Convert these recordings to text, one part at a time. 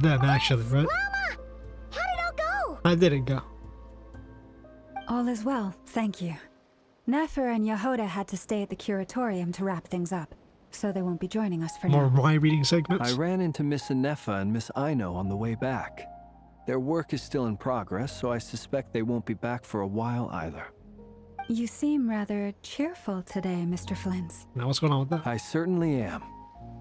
them, actually, right? Llama! How did it all go? I didn't go. All is well, thank you. Nefer and Yehoda had to stay at the curatorium to wrap things up, so they won't be joining us for More now. wine reading segments? I ran into Miss Nefa and Miss Aino on the way back. Their work is still in progress, so I suspect they won't be back for a while either. You seem rather cheerful today, Mr. Flintz. Now what's going on with that? I certainly am.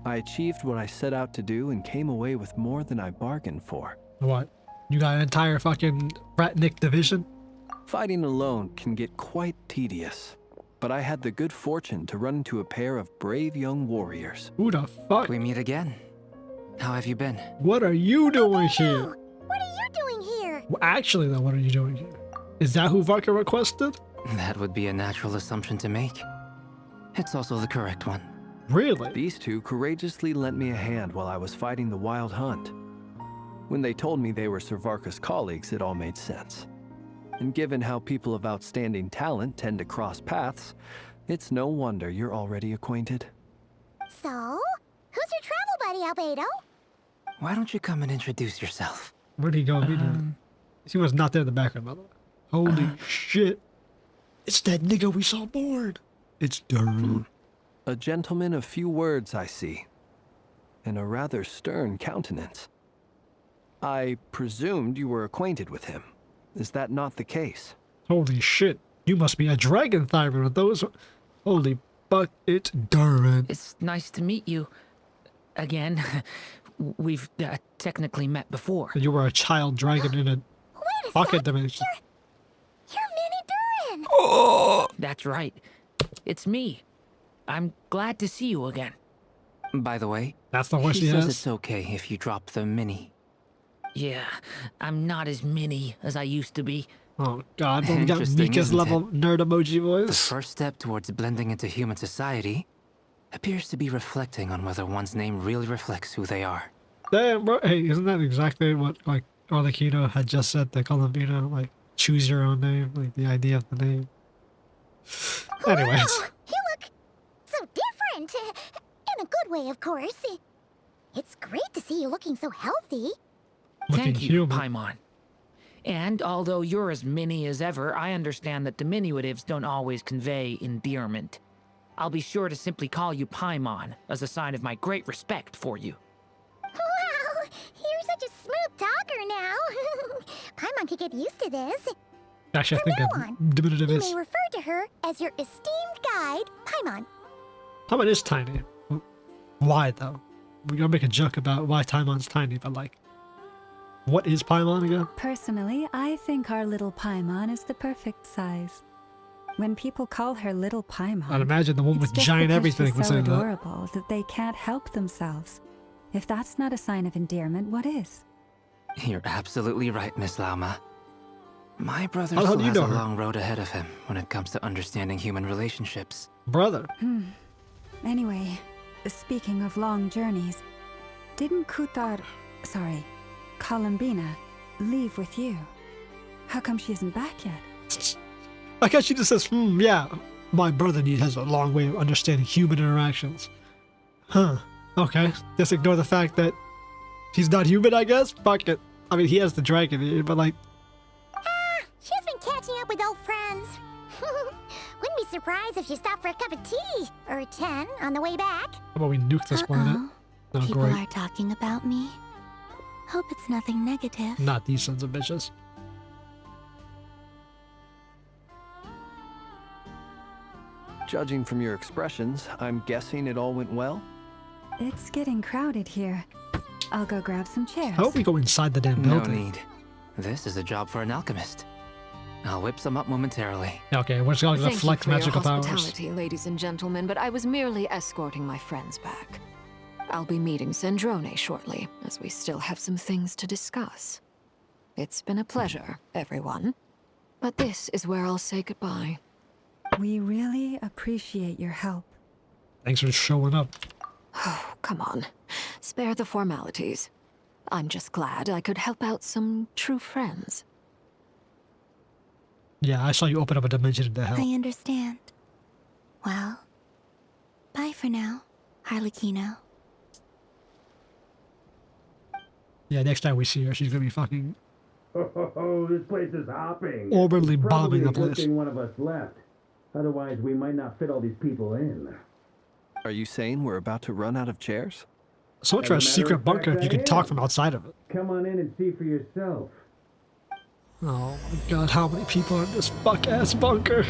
I achieved what I set out to do and came away with more than I bargained for. What? You got an entire fucking Ratnik division? Fighting alone can get quite tedious, but I had the good fortune to run into a pair of brave young warriors. Who the fuck? We meet again. How have you been? What are you doing here? What are you doing here? Well, actually, though, what are you doing here? Is that who Vodka requested? That would be a natural assumption to make. It's also the correct one. Really? These two courageously lent me a hand while I was fighting the Wild Hunt. When they told me they were Sir Varka's colleagues, it all made sense. And given how people of outstanding talent tend to cross paths, it's no wonder you're already acquainted. So, who's your travel buddy, Albedo? Why don't you come and introduce yourself? Where'd he go immediately? He was not there in the background, by the way. Holy shit. It's that nigga we saw board. It's Durham. A gentleman of few words, I see, and a rather stern countenance. I presumed you were acquainted with him. Is that not the case? Holy shit. You must be a dragon thyron with those. Holy fuck, it's Durham. It's nice to meet you. Again. We've technically met before. You were a child dragon in a Wait a pocket sec. dimension. You're Mini Durin! Oh! That's right. It's me. I'm glad to see you again. By the way, That's the voice he he says has? it's okay if you drop the mini. Yeah, I'm not as mini as I used to be. Oh god, we got Interesting, Mika's isn't level nerd emoji The voice. first step towards blending into human society appears to be reflecting on whether one's name really reflects who they are. Damn, bro. Hey, isn't that exactly what, like, Arlecchino had just said to Columbina? Like, choose your own name, like, the idea of the name. Anyways. Wow, you look so different. In a good way, of course. It's great to see you looking so healthy. Looking Thank you, human. Paimon. And although you're as mini as ever, I understand that diminutives don't always convey endearment. I'll be sure to simply call you Paimon as a sign of my great respect for you. Wow, you're such a smooth talker now. Paimon could get used to this. Actually, I From think now a on, diminutive You is. may refer to her as your esteemed guide, Paimon. Paimon is tiny. Why, though? We're gonna make a joke about why Paimon's tiny, but, like, what is Paimon again? Personally, I think our little Paimon is the perfect size. When people call her little Paimon, I'd imagine the one it's with just giant because everything she's would so say that. adorable that they can't help themselves. If that's not a sign of endearment, what is? You're absolutely right, Miss Lauma. My brother How the hell still do you has know a her? long road ahead of him when it comes to understanding human relationships. Brother. Anyway, speaking of long journeys, didn't Columbina, leave with you? How come she isn't back yet? I guess she just says, yeah, my brother has a long way of understanding human interactions. Huh. Okay. Just ignore the fact that he's not human, I guess? Fuck it. I mean, he has the dragon, but, like, She's been catching up with old friends. Wouldn't be surprised if she stopped for a cup of tea or 10 on the way back. how about we nuke this planet? Oh, People great. are talking about me. Hope it's nothing negative. Not these sons of bitches. Judging from your expressions, I'm guessing it all went well? It's getting crowded here. I'll go grab some chairs. How about we go inside the damn No building? need. This is a job for an alchemist. I'll whip some up momentarily. Okay, we're just gonna Thank you flex for your magical powers. hospitality, ladies and gentlemen, but I was merely escorting my friends back. I'll be meeting Sandrone shortly, as we still have some things to discuss. It's been a pleasure, everyone. But this is where I'll say goodbye. We really appreciate your help. Thanks for showing up. Oh, come on. Spare the formalities. I'm just glad I could help out some true friends. Yeah, I saw you open up a dimension into hell. I understand. Well, bye for now, Harlequino. Yeah, next time we see her, she's gonna be fucking Oh, this place is hopping. orbitally It's bombing probably the a good place. thing one of us left. Otherwise, we might not fit all these people in. Are you saying we're about to run out of chairs? So much As for a a matter secret of bunker fact, if you I can talk am. from outside of it. Come on in and see for yourself. Oh my god, how many people are in this fuck-ass bunker?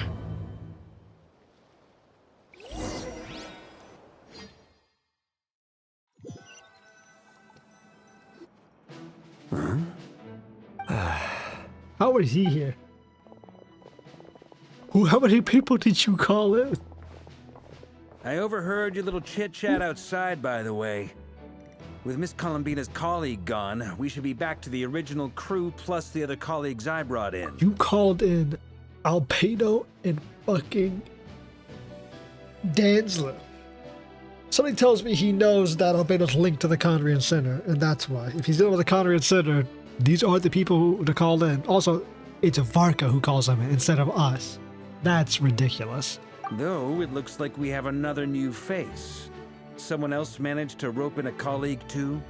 How is he here? How many people did you call in? I overheard your little chit-chat outside, by the way. With Miss Columbina's colleague gone, we should be back to the original crew plus the other colleagues I brought in. You called in Albedo and fucking Danslip. Something tells me he knows that Albedo's linked to the Khaenri'ah Center, and that's why. If he's dealing with the Khaenri'ah Center, these are the people who to call in. Also, it's Varka who calls him in instead of us. That's ridiculous. Though it looks like we have another new face. Someone else managed to rope in a colleague too?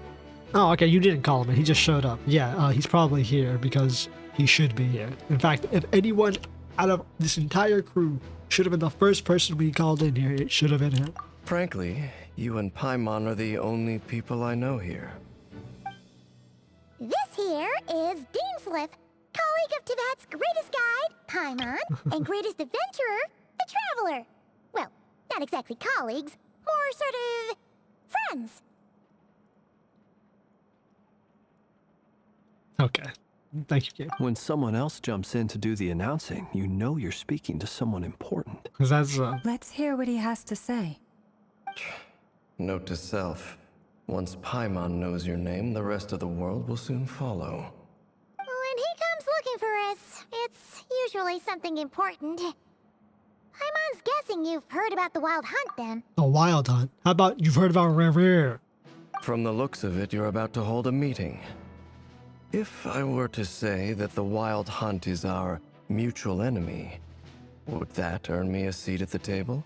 Oh, okay, you didn't call him in. He just showed up. Yeah, he's probably here because he should be here. In fact, if anyone out of this entire crew should have been the first person we called in here, it should have been him. Frankly, you and Paimon are the only people I know here. This here is Danslip, colleague of Teyvat's greatest guide, Paimon, and greatest adventurer, the Traveler. Well, not exactly colleagues, more sort of friends. Okay. Thank you, Kate. When someone else jumps in to do the announcing, you know you're speaking to someone important. Because that's, Let's hear what he has to say. Note to self, once Paimon knows your name, the rest of the world will soon follow. When he comes looking for us, it's usually something important. Paimon's guessing you've heard about the Wild Hunt then. a wild hunt. How about you've heard about Rerir? From the looks of it, you're about to hold a meeting. If I were to say that the Wild Hunt is our mutual enemy, would that earn me a seat at the table?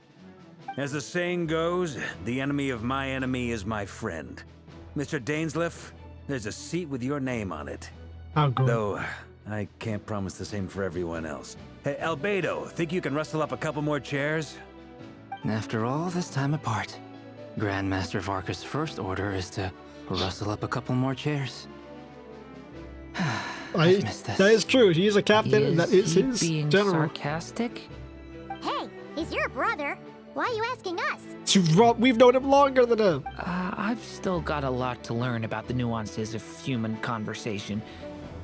As the saying goes, the enemy of my enemy is my friend. Mr. Danslip, there's a seat with your name on it. How good. Though, I can't promise the same for everyone else. Hey, Albedo, think you can rustle up a couple more chairs? After all this time apart, Grandmaster Varka's first order is to rustle up a couple more chairs. I've missed this. That is true. He is a captain, and that is he his being general. sarcastic? Hey, he's your brother. Why are you asking us? We've known him longer than him. I've still got a lot to learn about the nuances of human conversation.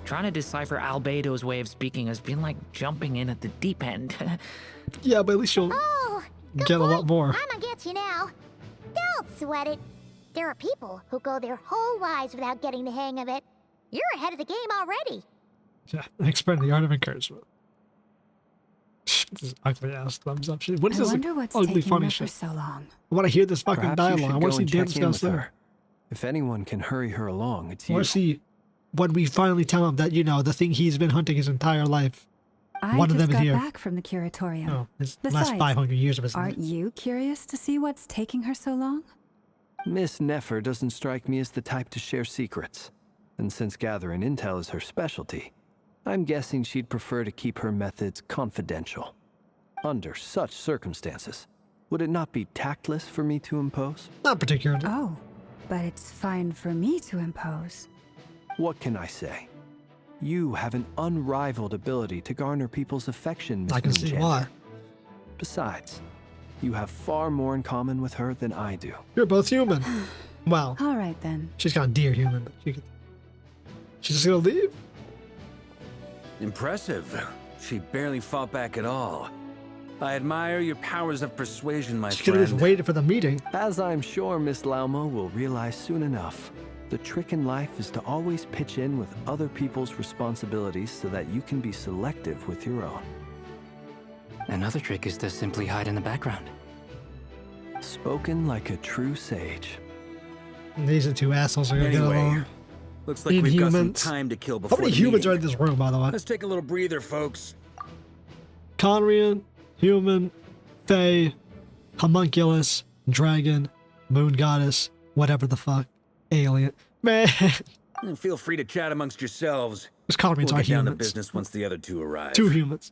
Trying to decipher Albedo's way of speaking has been like jumping in at the deep end. Yeah, but at least you'll Oh, good get a lot point. more. I'ma get you now. Don't sweat it. There are people who go their whole lives without getting the hang of it. You're ahead of the game already. Yeah, expert in the art of encouragement. This is ugly ass thumbs up shit. What is I this wonder what's ugly taking funny her for shit? so long. I want to hear this fucking Perhaps you dialogue. I should want go to and see check Dan's in with stuff there. her. If anyone can hurry her along, it's I you. want to see when we finally tell him that, you know, the thing he's been hunting his entire life. I One of just them is got here. back from the curatorium. Oh, his last Besides, 500 years of his life. Aren't you curious to see what's taking her so long? Miss Nefer doesn't strike me as the type to share secrets. And since gathering intel is her specialty, I'm guessing she'd prefer to keep her methods confidential. Under such circumstances, would it not be tactless for me to impose? Not particularly. Oh, but it's fine for me to impose. What can I say? You have an unrivaled ability to garner people's affection, Miss I can see Moonchanger. why. Besides, you have far more in common with her than I do. You're both human. Well, All right then. she's got a dear human, but she's just gonna leave? Impressive. She barely fought back at all. I admire your powers of persuasion, my She could have just friend. waited for the meeting. As I'm sure Miss Lauma will realize soon enough, the trick in life is to always pitch in with other people's responsibilities so that you can be selective with your own. Another trick is to simply hide in the background. Spoken like a true sage. And these are two assholes are gonna get Anyway, along. looks like we've got some Inhumans. time to kill How before many the humans meeting. are in this room, by the way? Let's take a little breather, folks. Khaenri'ah, human, fae, homunculus, dragon, moon goddess, whatever the fuck, alien. Man, Feel free to chat amongst yourselves. This colonies We'll are get down to humans. business once the other two arrive. 2 humans.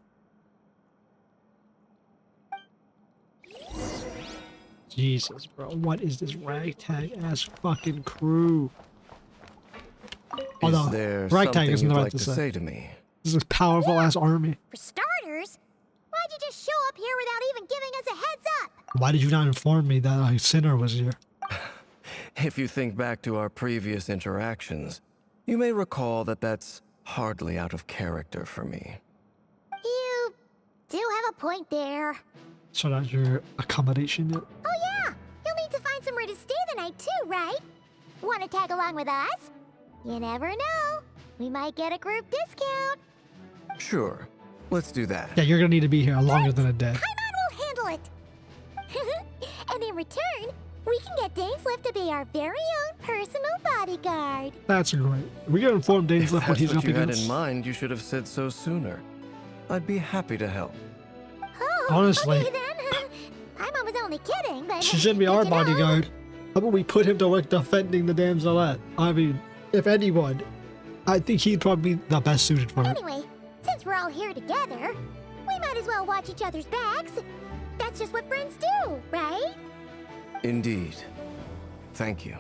Jesus, bro. What is this ragtag ass fucking crew? Is there ragtag something isn't you'd the right like to to say. say to me? This is a powerful ass army. For starters, why'd you just show up here without even giving us a heads up? Why did you not inform me that a sinner was here? If you think back to our previous interactions, you may recall that that's hardly out of character for me. You do have a point there. So that's your accommodation yet? Oh yeah, you'll need to find somewhere to stay the night too, right? Want to tag along with us? You never know. We might get a group discount. Sure, let's do that. Yeah, you're gonna need to be here longer than a day. Paimon will handle it. And in return, we can get Dainsliff to be our very own personal bodyguard. That's great. We gotta inform If Dainsliff what that's he's what up you had against. in mind, you should have said so sooner. I'd be happy to help. Oh, Honestly. okay then. Paimon was only kidding, but She should be good our to know. bodyguard. How about we put him to work defending the damselette? I mean, if anyone, I think he'd probably be the best suited for it. Anyway, since we're all here together, we might as well watch each other's backs. That's just what friends do, right? Indeed. Thank you.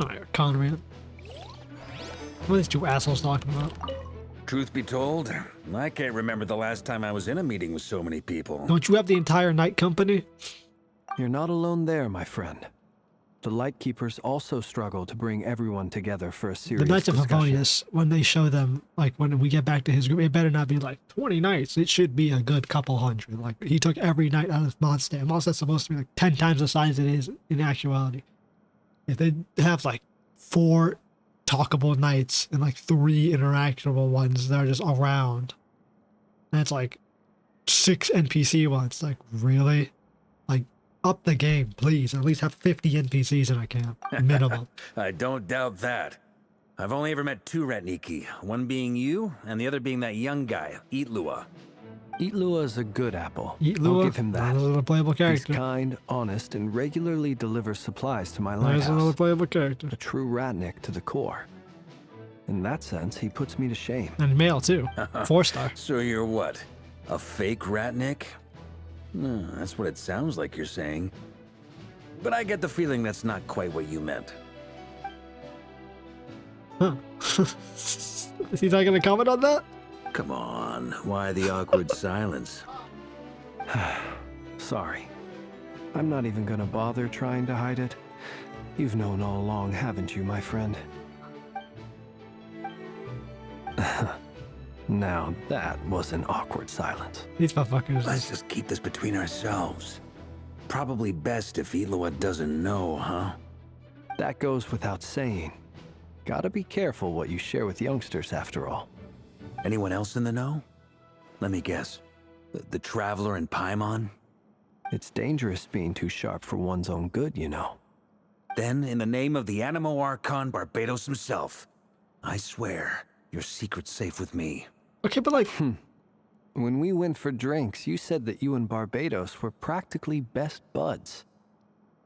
Alright, Khaenri'ah. What are these 2 assholes talking about? Truth be told, I can't remember the last time I was in a meeting with so many people. Don't you have the entire night company? You're not alone there, my friend. The Lightkeepers also struggle to bring everyone together for a serious The Knights of discussion. Favonius, when they show them, like when we get back to his group, it better not be like 20 knights. It should be a good couple hundred. Like he took every knight out of Mondstadt. Mondstadt's supposed to be like 10 times the size it is in actuality. If they have like 4 talkable knights and like 3 interactable ones that are just around, that's like 6 NPC ones. Like really? Like up the game, please. At least have 50 NPCs in a camp, minimum. I don't doubt that. I've only ever met 2 Ratniki, one being you, and the other being that young guy, Eatlua. Eatlua is a good apple. Eatlua, I'll give him that. another playable He's character. kind, honest, and regularly delivers supplies to my There's another lighthouse. playable character. A true Ratnik to the core. In that sense, he puts me to shame. And male too. 4-star. So you're what? A fake Ratnik? That's what it sounds like you're saying. But I get the feeling that's not quite what you meant. Huh. Is he not gonna comment on that? Come on, why the awkward silence? Sorry. I'm not even gonna bother trying to hide it. You've known all along, haven't you, my friend? Now that was an awkward silence. These motherfuckers. Let's just keep this between ourselves. Probably best if Eloa doesn't know, huh? That goes without saying. Gotta be careful what you share with youngsters, after all. Anyone else in the know? Let me guess. The Traveler and Paimon? It's dangerous being too sharp for one's own good, you know. Then, in the name of the Animo Archon Barbados himself, I swear your secret's safe with me. Okay, but like, When we went for drinks, you said that you and Barbados were practically best buds.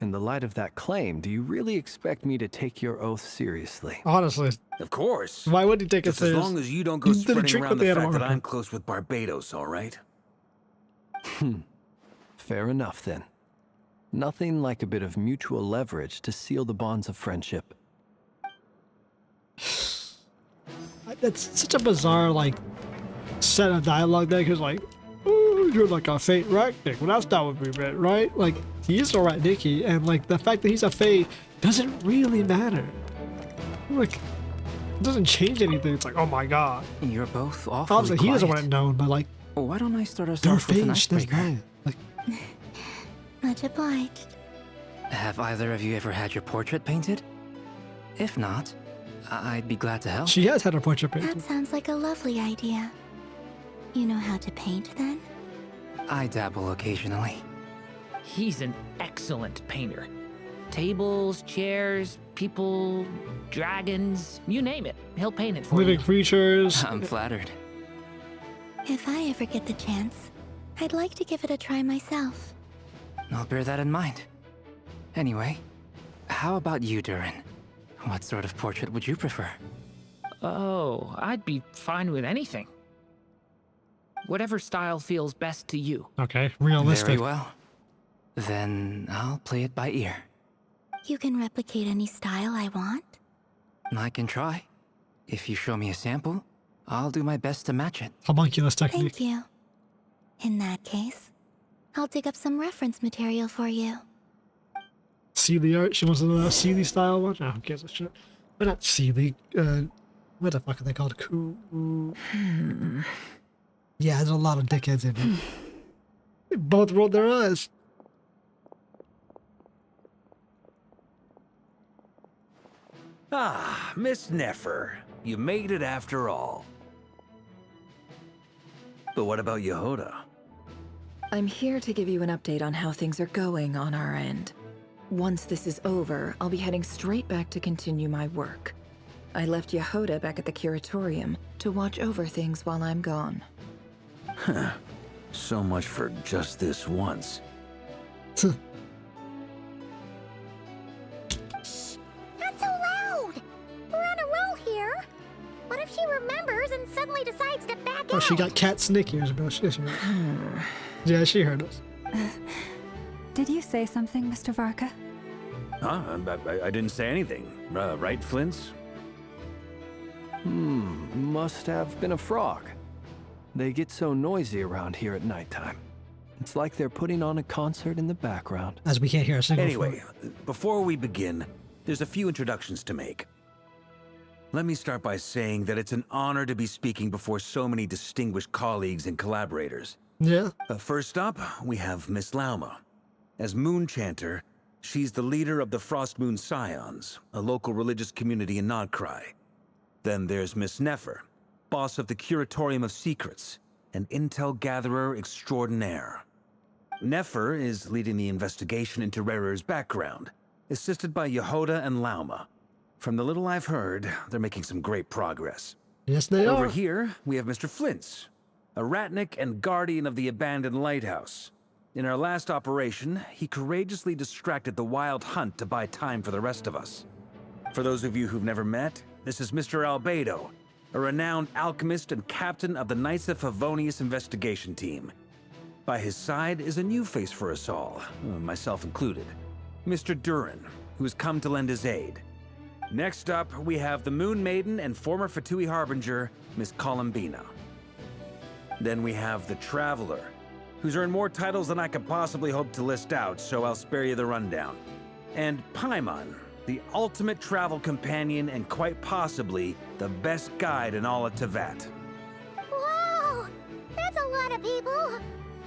In the light of that claim, do you really expect me to take your oath seriously? honestly, Of course. why would he take it Just as serious? long as you don't go You didn't spreading drink around with the the fact Animo that Archon. I'm close with Barbados, all right? Fair enough, then. Nothing like a bit of mutual leverage to seal the bonds of friendship. That's such a bizarre, like, set of dialogue there, because, like, oh, you're like a Fate Ratnik. Well, that's not what we meant, right? Like, he is a Ratniki, and, like, the fact that he's a Fate doesn't really matter. Like, it doesn't change anything. It's like, oh my god. You're both awfully Obviously, he doesn't want it quiet. known, but, like, Why don't I start us they're off with an Fates, that's icebreaker? bad. Like, Much obliged. Have either of you ever had your portrait painted? If not, I'd be glad to help. she has had her portrait painted. That sounds like a lovely idea. You know how to paint, then? I dabble occasionally. He's an excellent painter. Tables, chairs, people, dragons, you name it. He'll paint it for Living you. creatures. I'm flattered. If I ever get the chance, I'd like to give it a try myself. I'll bear that in mind. Anyway, how about you, Durin? What sort of portrait would you prefer? Oh, I'd be fine with anything. Whatever style feels best to you. Okay, realistic. Very well. Then I'll play it by ear. You can replicate any style I want? I can try. If you show me a sample, I'll do my best to match it. Homunculus technique. Thank you. In that case, I'll dig up some reference material for you. Sealy art. She wants to know a Sealy style one. Oh, who gives a shit? But not Sealy. What the fuck are they called? Yeah, there's a lot of dickheads in here. They both rolled their eyes. Ah, Miss Nefer. You made it after all. But what about Yehoda? I'm here to give you an update on how things are going on our end. Once this is over, I'll be heading straight back to continue my work. I left Yehoda back at the Curatorium to watch over things while I'm gone. Huh. So much for just this once. Not so loud! We're on a roll here. What if she remembers and suddenly decides to back out? Oh, she got cat snake ears, bro. Yeah, she heard us. Did you say something, Mr. Varka? Huh? I didn't say anything. Right, Flints? Must have been a frog. They get so noisy around here at nighttime. It's like they're putting on a concert in the background. As we can't hear a single Anyway, before we begin, there's a few introductions to make. Let me start by saying that it's an honor to be speaking before so many distinguished colleagues and collaborators. Yeah. First up, we have Miss Lauma. As Moon Chanter, she's the leader of the Frost Moon Scions, a local religious community in Nod-Krai. Then there's Miss Nefer, boss of the Curatorium of Secrets, and intel gatherer extraordinaire. Nefer is leading the investigation into Rerir's background, assisted by Yehoda and Lauma. From the little I've heard, they're making some great progress. Yes, they are. Over here, we have Mr. Flints, a ratnik and guardian of the abandoned lighthouse. In our last operation, he courageously distracted the Wild Hunt to buy time for the rest of us. For those of you who've never met, this is Mr. Albedo, a renowned alchemist and captain of the Knights of Favonius investigation team. By his side is a new face for us all, myself included, Mr. Durin, who has come to lend his aid. Next up, we have the Moon Maiden and former Fatui Harbinger, Miss Columbina. Then we have the Traveler, who's earned more titles than I could possibly hope to list out, so I'll spare you the rundown. And Paimon, the ultimate travel companion and quite possibly the best guide in all of Teyvat. Whoa! That's a lot of people!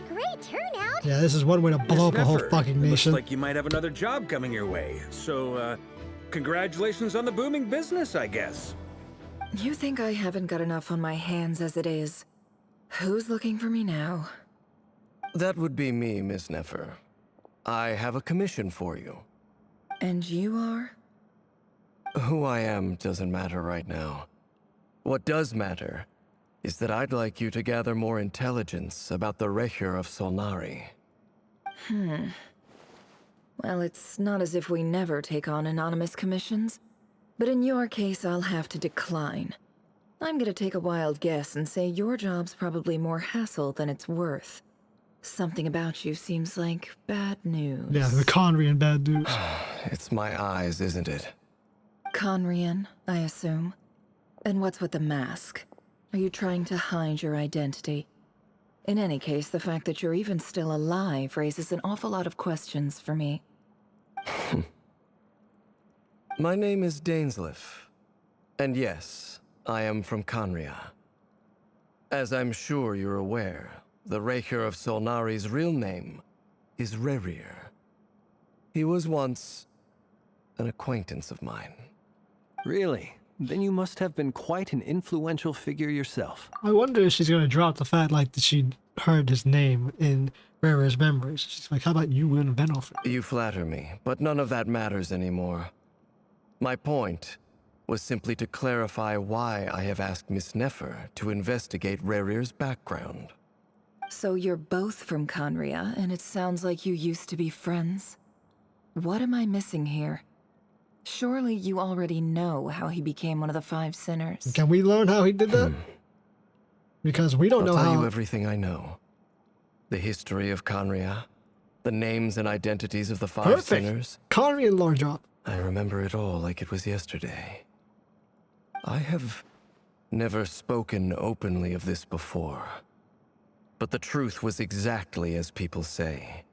Great turnout! Yeah, this is one way to blow up a whole fucking Looks nation. like you might have another job coming your way, so, congratulations on the booming business, I guess. You think I haven't got enough on my hands as it is? Who's looking for me now? That would be me, Miss Nefer. I have a commission for you. And you are? Who I am doesn't matter right now. What does matter is that I'd like you to gather more intelligence about the Rächer of Solnari. Well, it's not as if we never take on anonymous commissions. But in your case, I'll have to decline. I'm gonna take a wild guess and say your job's probably more hassle than it's worth. Something about you seems like bad news. Yeah, the Khaenri'ah bad news. It's my eyes, isn't it? Khaenri'ah, I assume. And what's with the mask? Are you trying to hide your identity? In any case, the fact that you're even still alive raises an awful lot of questions for me. My name is Dainsleif. And yes, I am from Khaenri'ah. As I'm sure you're aware, the Rächer of Solnari's real name is Rerir. He was once an acquaintance of mine. Really? Then you must have been quite an influential figure yourself. I wonder if she's gonna drop the fact like that she heard his name in Rerir's memories. She's like, how about you and Venelf? You flatter me, but none of that matters anymore. My point was simply to clarify why I have asked Miss Nefer to investigate Rerir's background. So you're both from Khaenri'ah, and it sounds like you used to be friends? What am I missing here? Surely you already know how he became one of the 5 sinners. Can we learn how he did that? Because we don't know I'll tell how. you everything I know. The history of Khaenri'ah, the names and identities of the 5 sinners. Khaenri'ah and large drop. I remember it all like it was yesterday. I have never spoken openly of this before, but the truth was exactly as people say.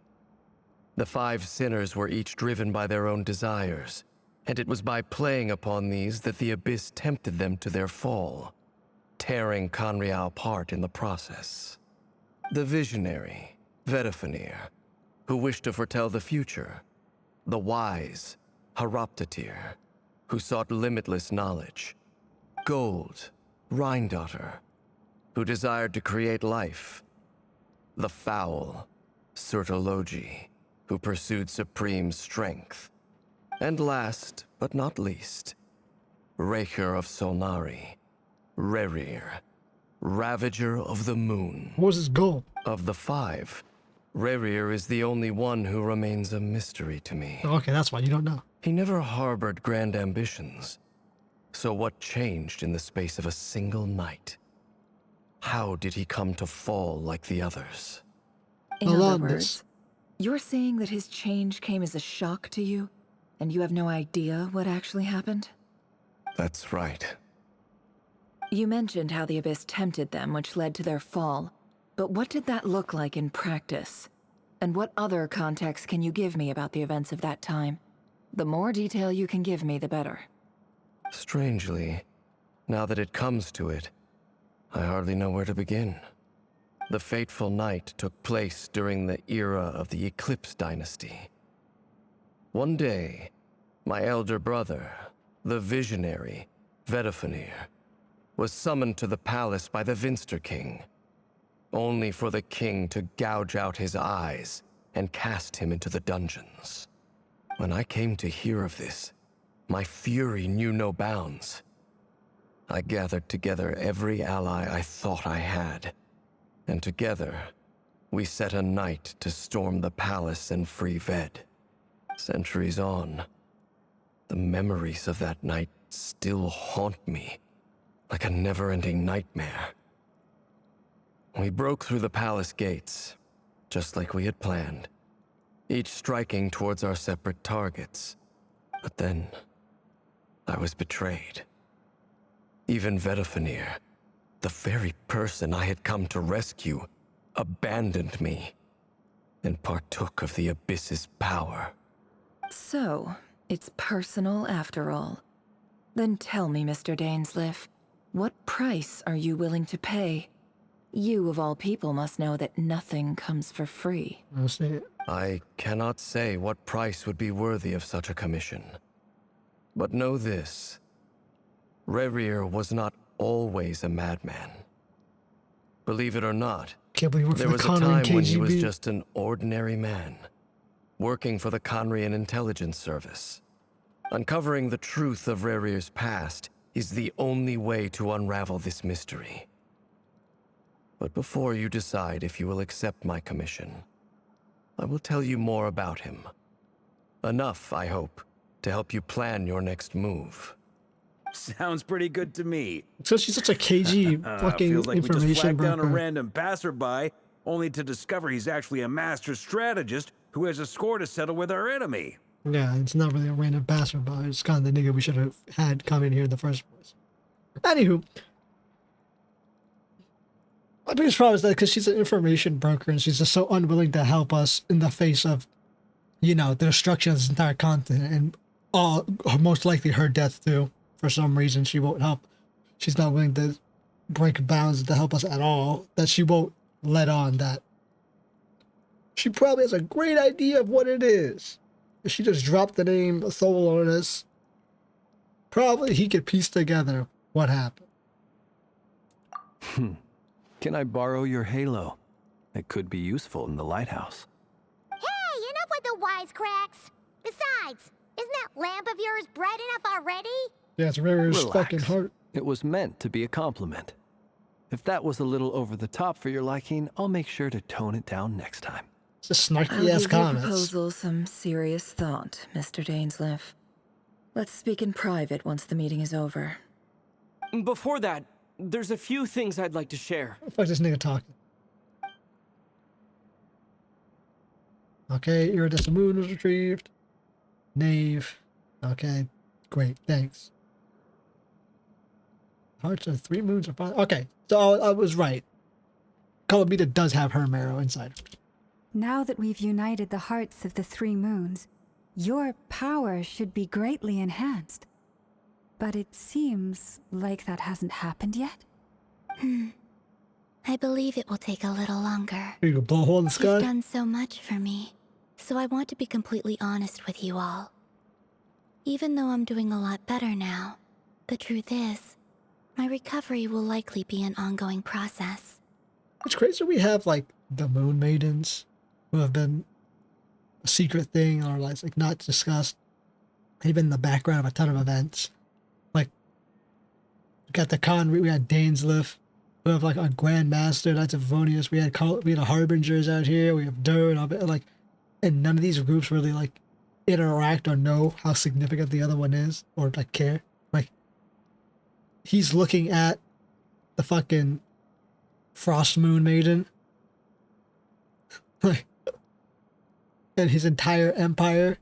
The 5 sinners were each driven by their own desires, and it was by playing upon these that the Abyss tempted them to their fall, tearing Khaenri'ah apart in the process. The visionary, Vedifenir, who wished to foretell the future. The wise, Haroptatir, who sought limitless knowledge. Gold, Rhindaughter, who desired to create life. The foul, Sertologi, who pursued supreme strength. And last, but not least, Rächer of Solnari, Rerir, Ravager of the Moon. What was his goal? Of the 5, Rerir is the only one who remains a mystery to me. Okay, that's why you don't know. He never harbored grand ambitions. So what changed in the space of a single night? How did he come to fall like the others? In other words, you're saying that his change came as a shock to you, and you have no idea what actually happened? That's right. You mentioned how the Abyss tempted them, which led to their fall. But what did that look like in practice? And what other context can you give me about the events of that time? The more detail you can give me, the better. Strangely, now that it comes to it, I hardly know where to begin. The fateful night took place during the era of the Eclipse Dynasty. One day, my elder brother, the visionary, Vedifenir, was summoned to the palace by the Vinster King, only for the king to gouge out his eyes and cast him into the dungeons. When I came to hear of this, my fury knew no bounds. I gathered together every ally I thought I had, and together, we set a night to storm the palace and free Ved. Centuries on, the memories of that night still haunt me, like a never-ending nightmare. We broke through the palace gates, just like we had planned, each striking towards our separate targets. But then, I was betrayed. Even Vedifenir, the very person I had come to rescue, abandoned me and partook of the Abyss's power. So, it's personal after all. Then tell me, Mr. Dainsleif, what price are you willing to pay? You, of all people, must know that nothing comes for free. I'll say it. I cannot say what price would be worthy of such a commission. But know this. Rerir was not always a madman. Believe it or not, Can't believe we're there for was the a Khaenri'ah time when he was KGB. just an ordinary man, working for the Khaenri'ah Intelligence Service. Uncovering the truth of Rerir's past is the only way to unravel this mystery. But before you decide if you will accept my commission, I will tell you more about him. Enough, I hope, to help you plan your next move. Sounds pretty good to me. Because she's such a KG fucking Feels like we just information flagged down a broker. random passerby, only to discover he's actually a master strategist who has a score to settle with our enemy. Yeah, it's not really a random passerby. It's kind of the nigga we should have had come in here in the first place. Anywho, my biggest problem is that because she's an information broker and she's just so unwilling to help us in the face of, you know, the destruction of this entire continent and all, most likely her death too. For some reason, she won't help. She's not willing to break bounds to help us at all. That she won't let on that. She probably has a great idea of what it is. If she just dropped the name Tholindis, probably he could piece together what happened. Can I borrow your halo? It could be useful in the lighthouse. Hey, enough with the wisecracks. Besides, isn't that lamp of yours bright enough already? Yeah, it's Rerir's Relax. fucking heart. It was meant to be a compliment. If that was a little over the top for your liking, I'll make sure to tone it down next time. It's a I'll snarky ass give your comments. proposal some serious thought, Mr. Dainsleif. Let's speak in private once the meeting is over. Before that, there's a few things I'd like to share. Fuck this nigga talking. Okay, iridescent moon was retrieved. Knave. Okay, great, thanks. Hearts of 3 moons are fine. Okay, so I was right. Catapilamila does have her marrow inside. Now that we've united the hearts of the 3 moons, your power should be greatly enhanced. But it seems like that hasn't happened yet. I believe it will take a little longer. You can blow a hole in the sky? You've done so much for me, so I want to be completely honest with you all. Even though I'm doing a lot better now, the truth is, my recovery will likely be an ongoing process. It's crazy we have, like, the Moon Maidens, who have been a secret thing, or, like not discussed. They've been in the background of a ton of events. Like, we got the Khaenri'ah, we had Dainsleif, we have, like, a Grandmaster, Knights of Favonius, we had the Harbingers out here, we have Dur, and all that, like, and none of these groups really, like, interact or know how significant the other one is, or, like, care. Like, he's looking at the fucking Frost Moon Maiden, like, and his entire empire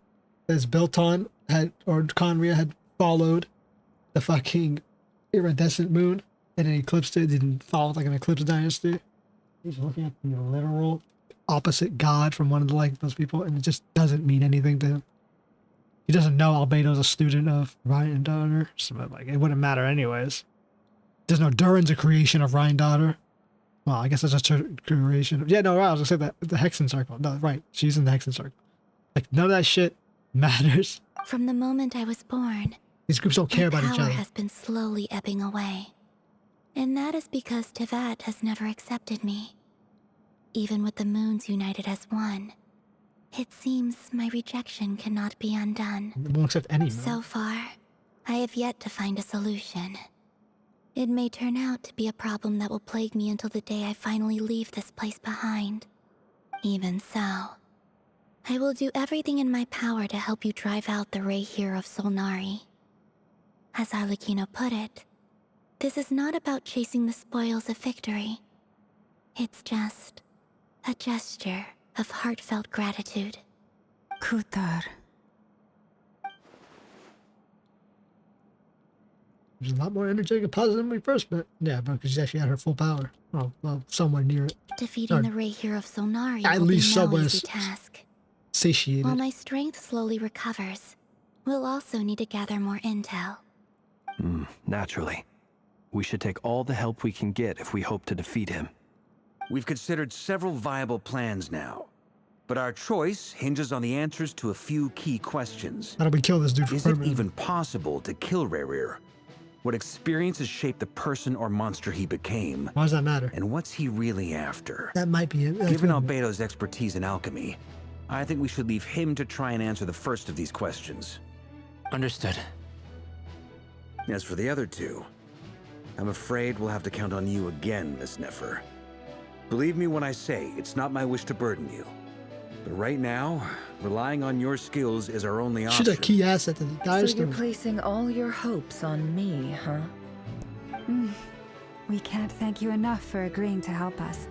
that's built on Khaenri'ah had followed the fucking iridescent moon, and then eclipsed it. Didn't follow like an eclipse dynasty. He's looking at the literal opposite god from one of the, like, those people, and it just doesn't mean anything to him. He doesn't know Albedo's a student of Ryan Daughter, so, like, it wouldn't matter anyways. There's no Durin's a creation of Ryan Daughter. Well, I guess that's just her creation. Yeah, no, right, I was gonna say that the Hexen Circle. No, right, she's in the Hexen Circle. Like, none of that shit matters. From the moment I was born, These groups don't care about each power other. has been slowly ebbing away. And that is because Teyvat has never accepted me. Even with the moons united as one, it seems my rejection cannot be undone. They won't accept any moon. So far, I have yet to find a solution. It may turn out to be a problem that will plague me until the day I finally leave this place behind. Even so, I will do everything in my power to help you drive out the Rächer of Solnari. As Arlecchino put it, this is not about chasing the spoils of victory. It's just a gesture of heartfelt gratitude. Kutar. She's a lot more energetic and positive than we first met. Yeah, but because she's actually at her full power. Well, somewhere near it. Defeating the Rächer of Solnari at will least be no somewhere easy task. Satiated. While my strength slowly recovers, we'll also need to gather more intel. Naturally. We should take all the help we can get if we hope to defeat him. We've considered several viable plans now, but our choice hinges on the answers to a few key questions. How do we kill this dude for Is it permanent? even possible to kill Rerir? What experiences shaped the person or monster he became? Why does that matter? And what's he really after? That might be it. Given Albedo's expertise in alchemy, I think we should leave him to try and answer the first of these questions. Understood. As for the other two, I'm afraid we'll have to count on you again, Miss Nefer. Believe me when I say it's not my wish to burden you. But right now, relying on your skills is our only option. She's a key asset to the So dynasty. you're placing all your hopes on me, huh? We can't thank you enough for agreeing to help us.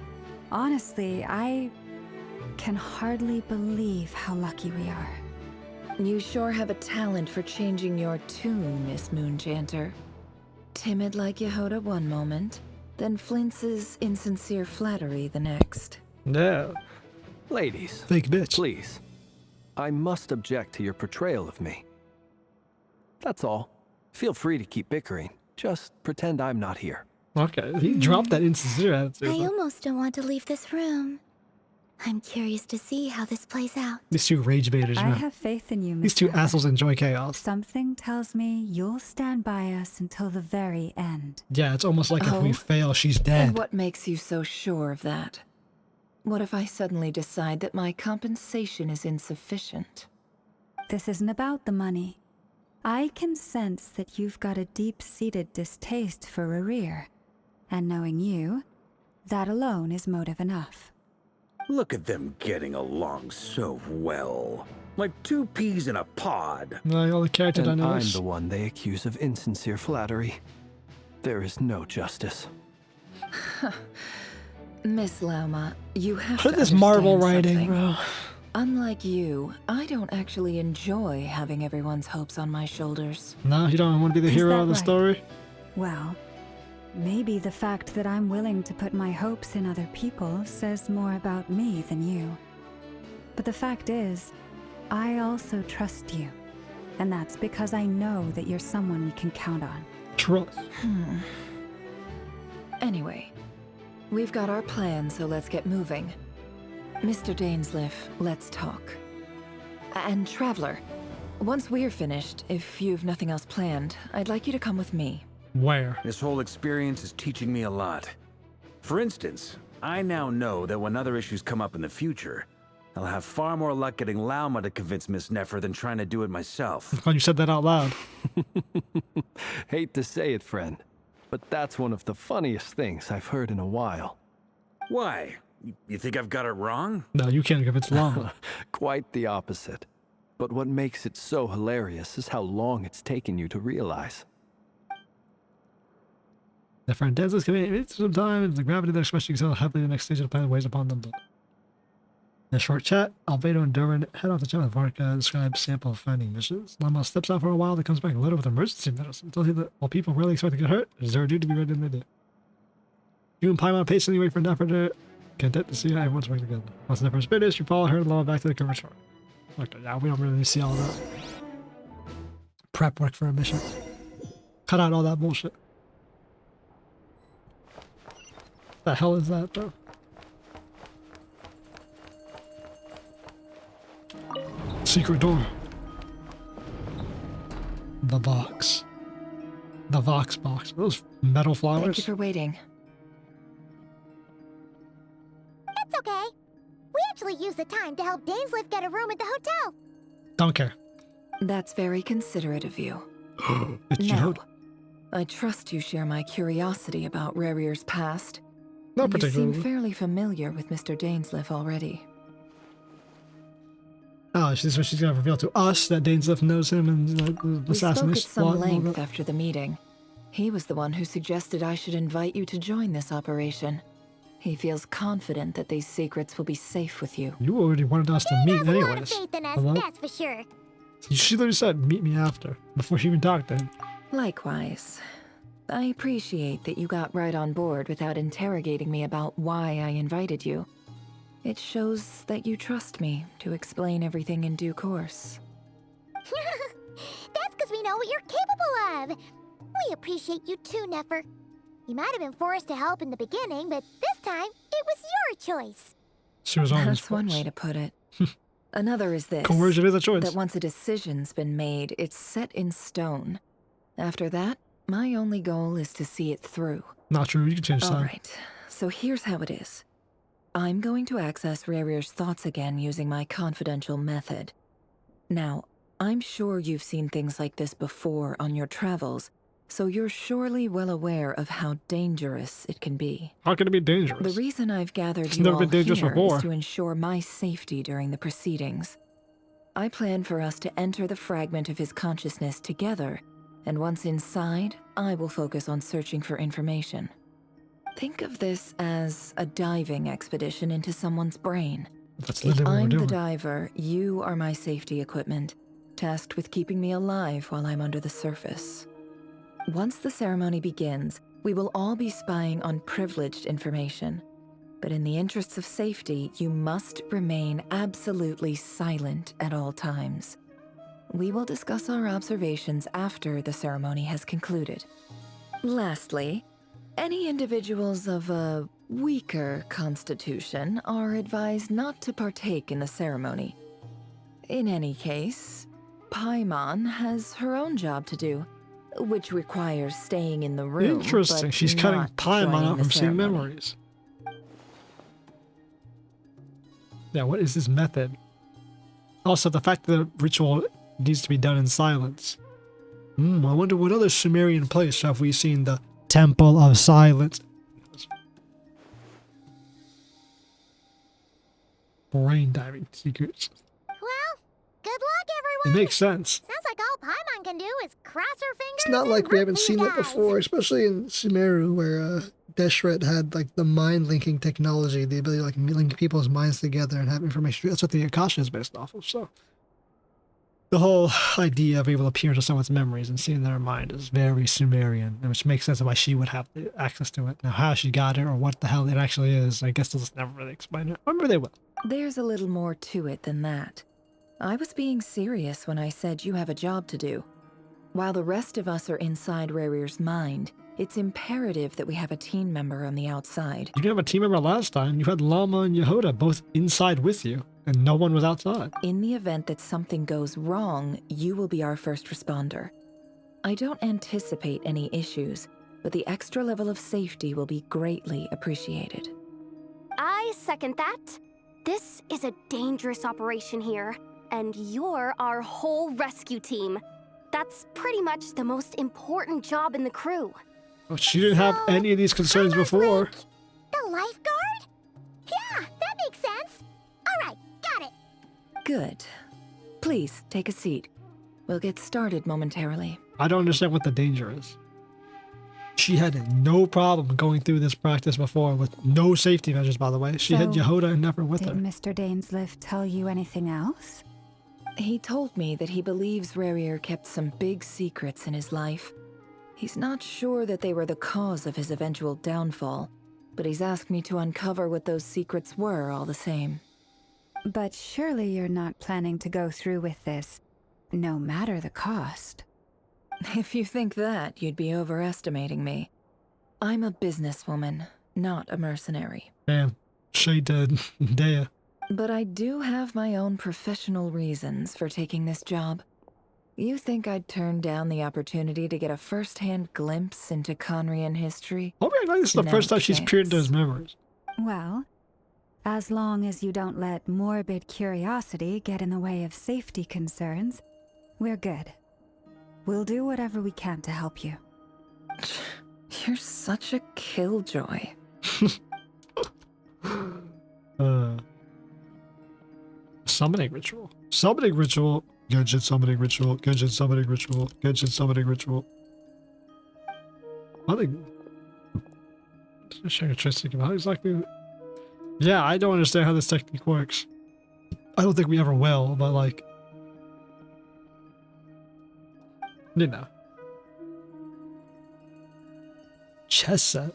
Honestly, I can hardly believe how lucky we are. You sure have a talent for changing your tune, Miss Moonchanter. Timid like Yehoda one moment, then flinches insincere flattery the next. No. Ladies, Fake bitch. please. I must object to your portrayal of me. That's all. Feel free to keep bickering. Just pretend I'm not here. Okay, he dropped that insincere attitude. I almost don't want to leave this room. I'm curious to see how this plays out. These two rage baiters, I man. have faith in you, Miss These two Nefer. assholes enjoy chaos. Something tells me you'll stand by us until the very end. Yeah, it's almost like if we Oh. fail, she's And dead. what makes you so sure of that? What if I suddenly decide that my compensation is insufficient? This isn't about the money. I can sense that you've got a deep-seated distaste for Rerir. And knowing you, that alone is motive enough. Look at them getting along so well. Like two peas in a pod. All the character And I'm dynamics. the one they accuse of insincere flattery. There is no justice. Miss Lauma, you have Look to at this marble understand writing, something. bro. Unlike you, I don't actually enjoy having everyone's hopes on my shoulders. No, you don't want to be the Is hero that of the right? story? Well, maybe the fact that I'm willing to put my hopes in other people says more about me than you. But the fact is, I also trust you. And that's because I know that you're someone we can count on. Trust. Anyway, we've got our plan, so let's get moving. Mr. Dainsleif, let's talk. And Traveler, once we're finished, if you've nothing else planned, I'd like you to come with me. Where? This whole experience is teaching me a lot. For instance, I now know that when other issues come up in the future, I'll have far more luck getting Lauma to convince Miss Nefer than trying to do it myself. Glad you said that out loud. Hate to say it, friend, but that's one of the funniest things I've heard in a while. Why? You think I've got it wrong? No, you can't give it's long. Quite the opposite. But what makes it so hilarious is how long it's taken you to realize. The friend dances committed sometimes the gravity of their expression so heavily the next stage of the plan weighs upon them. In a short chat, Albedo and Durin head off to chat with Varka, describe sample of finding missions. Lama steps out for a while, then comes back loaded with emergency medicine. Tells you that while people really expect to get hurt, there's zero due to be ready in the day. You and Paimon patiently wait for Nefer to content to see how everyone's working together. Once Nefer is finished, you follow her and Lama back to the convertory. Okay, yeah, we don't really see all that prep work for a mission. Cut out all that bullshit. The hell is that, bro? Secret door. The box. The Vox box. Those metal flowers. Thank you for waiting. That's okay. We actually used the time to help Dainsleif get a room at the hotel. Don't care. That's very considerate of you. It's Now, Jode. I trust you share my curiosity about Rerir's past. Not You particularly. seem fairly familiar with Mr. Dainsleif already. Oh, she's what she's gonna reveal to us that Dainsleif knows him and the We spoke at assassination some plot and all length that. after the meeting. He was the one who suggested I should invite you to join this operation. He feels confident that these secrets will be safe with you. You already wanted us to He meet has a lot of anyways. faith in us, Hello? that's for sure. She literally said, meet me after, before she even talked to him. Likewise. I appreciate that you got right on board without interrogating me about why I invited you. It shows that you trust me to explain everything in due course. That's because we know what you're capable of. We appreciate you too, Nefer. You might have been forced to help in the beginning, but this time, it was your choice. She was always That's one way to put it. Another is this. Coercion is a choice. That once a decision's been made, it's set in stone. After that, my only goal is to see it through. Not true, you can change All time. right, so here's how it is. I'm going to access Rerir's thoughts again using my confidential method. Now, I'm sure you've seen things like this before on your travels, so you're surely well aware of how dangerous it can be. How can it be dangerous? The reason I've gathered It's you never all been dangerous here before. is to ensure my safety during the proceedings. I plan for us to enter the fragment of his consciousness together, and once inside, I will focus on searching for information. Think of this as a diving expedition into someone's brain. That's If literally what we're I'm the doing. diver, you are my safety equipment, tasked with keeping me alive while I'm under the surface. Once the ceremony begins, we will all be spying on privileged information. But in the interests of safety, you must remain absolutely silent at all times. We will discuss our observations after the ceremony has concluded. Lastly, any individuals of a weaker constitution are advised not to partake in the ceremony. In any case, Paimon has her own job to do, which requires staying in the room. Interesting. but She's cutting not Paimon joining out the from seeing ceremony. memories. Yeah, what is this method? Also, the fact that the ritual needs to be done in silence. I wonder what other Sumerian place have we seen the Temple of Silence? brain diving secrets. Well, good luck, It everyone. makes sense. Sounds like all Paimon can do is cross her fingers. It's not and like we root haven't for you seen it guys. before, especially in Sumeru, where Deshret had like the mind linking technology, the ability to like link people's minds together and have information. That's what the Akasha is based off of. So the whole idea of able to peer into someone's memories and seeing their mind is very Sumerian, which makes sense of why she would have the access to it. Now, how she got it or what the hell it actually is, I guess they'll just never really explain it. Or maybe they will. There's a little more to it than that. I was being serious when I said you have a job to do. While the rest of us are inside Rerir's mind, it's imperative that we have a team member on the outside. You didn't have a team member last time. You had Llama and Yehoda both inside with you, and no one was outside. In the event that something goes wrong, you will be our first responder. I don't anticipate any issues, but the extra level of safety will be greatly appreciated. I second that. This is a dangerous operation here, and you're our whole rescue team. That's pretty much the most important job in the crew. Well, she didn't have any of these concerns before. The lifeguard? Yeah, that makes sense. All right, got it. Good. Please, take a seat. We'll get started momentarily. I don't understand what the danger is. She had no problem going through this practice before with no safety measures, by the way. She had So, Yehoda and Nefer with Did her. Mr. Dainsliff tell you anything else? He told me that he believes Rerir kept some big secrets in his life. He's not sure that they were the cause of his eventual downfall, but he's asked me to uncover what those secrets were all the same. But surely you're not planning to go through with this, no matter the cost. If you think that, you'd be overestimating me. I'm a businesswoman, not a mercenary. Damn, she did. Dea. But I do have my own professional reasons for taking this job. You think I'd turn down the opportunity to get a first-hand glimpse into Khaenri'ah history? Oh my god, this is the No first time she's chance. peered into his memories. Well, as long as you don't let morbid curiosity get in the way of safety concerns, we're good. We'll do whatever we can to help you. You're such a killjoy. Summoning ritual. Summoning ritual. Genshin summoning ritual. Genshin summoning ritual. Genshin summoning ritual. I think. Just trying to think about how exactly. Yeah, I don't understand how this technique works. I don't think we ever will, but like. You know. Chess set.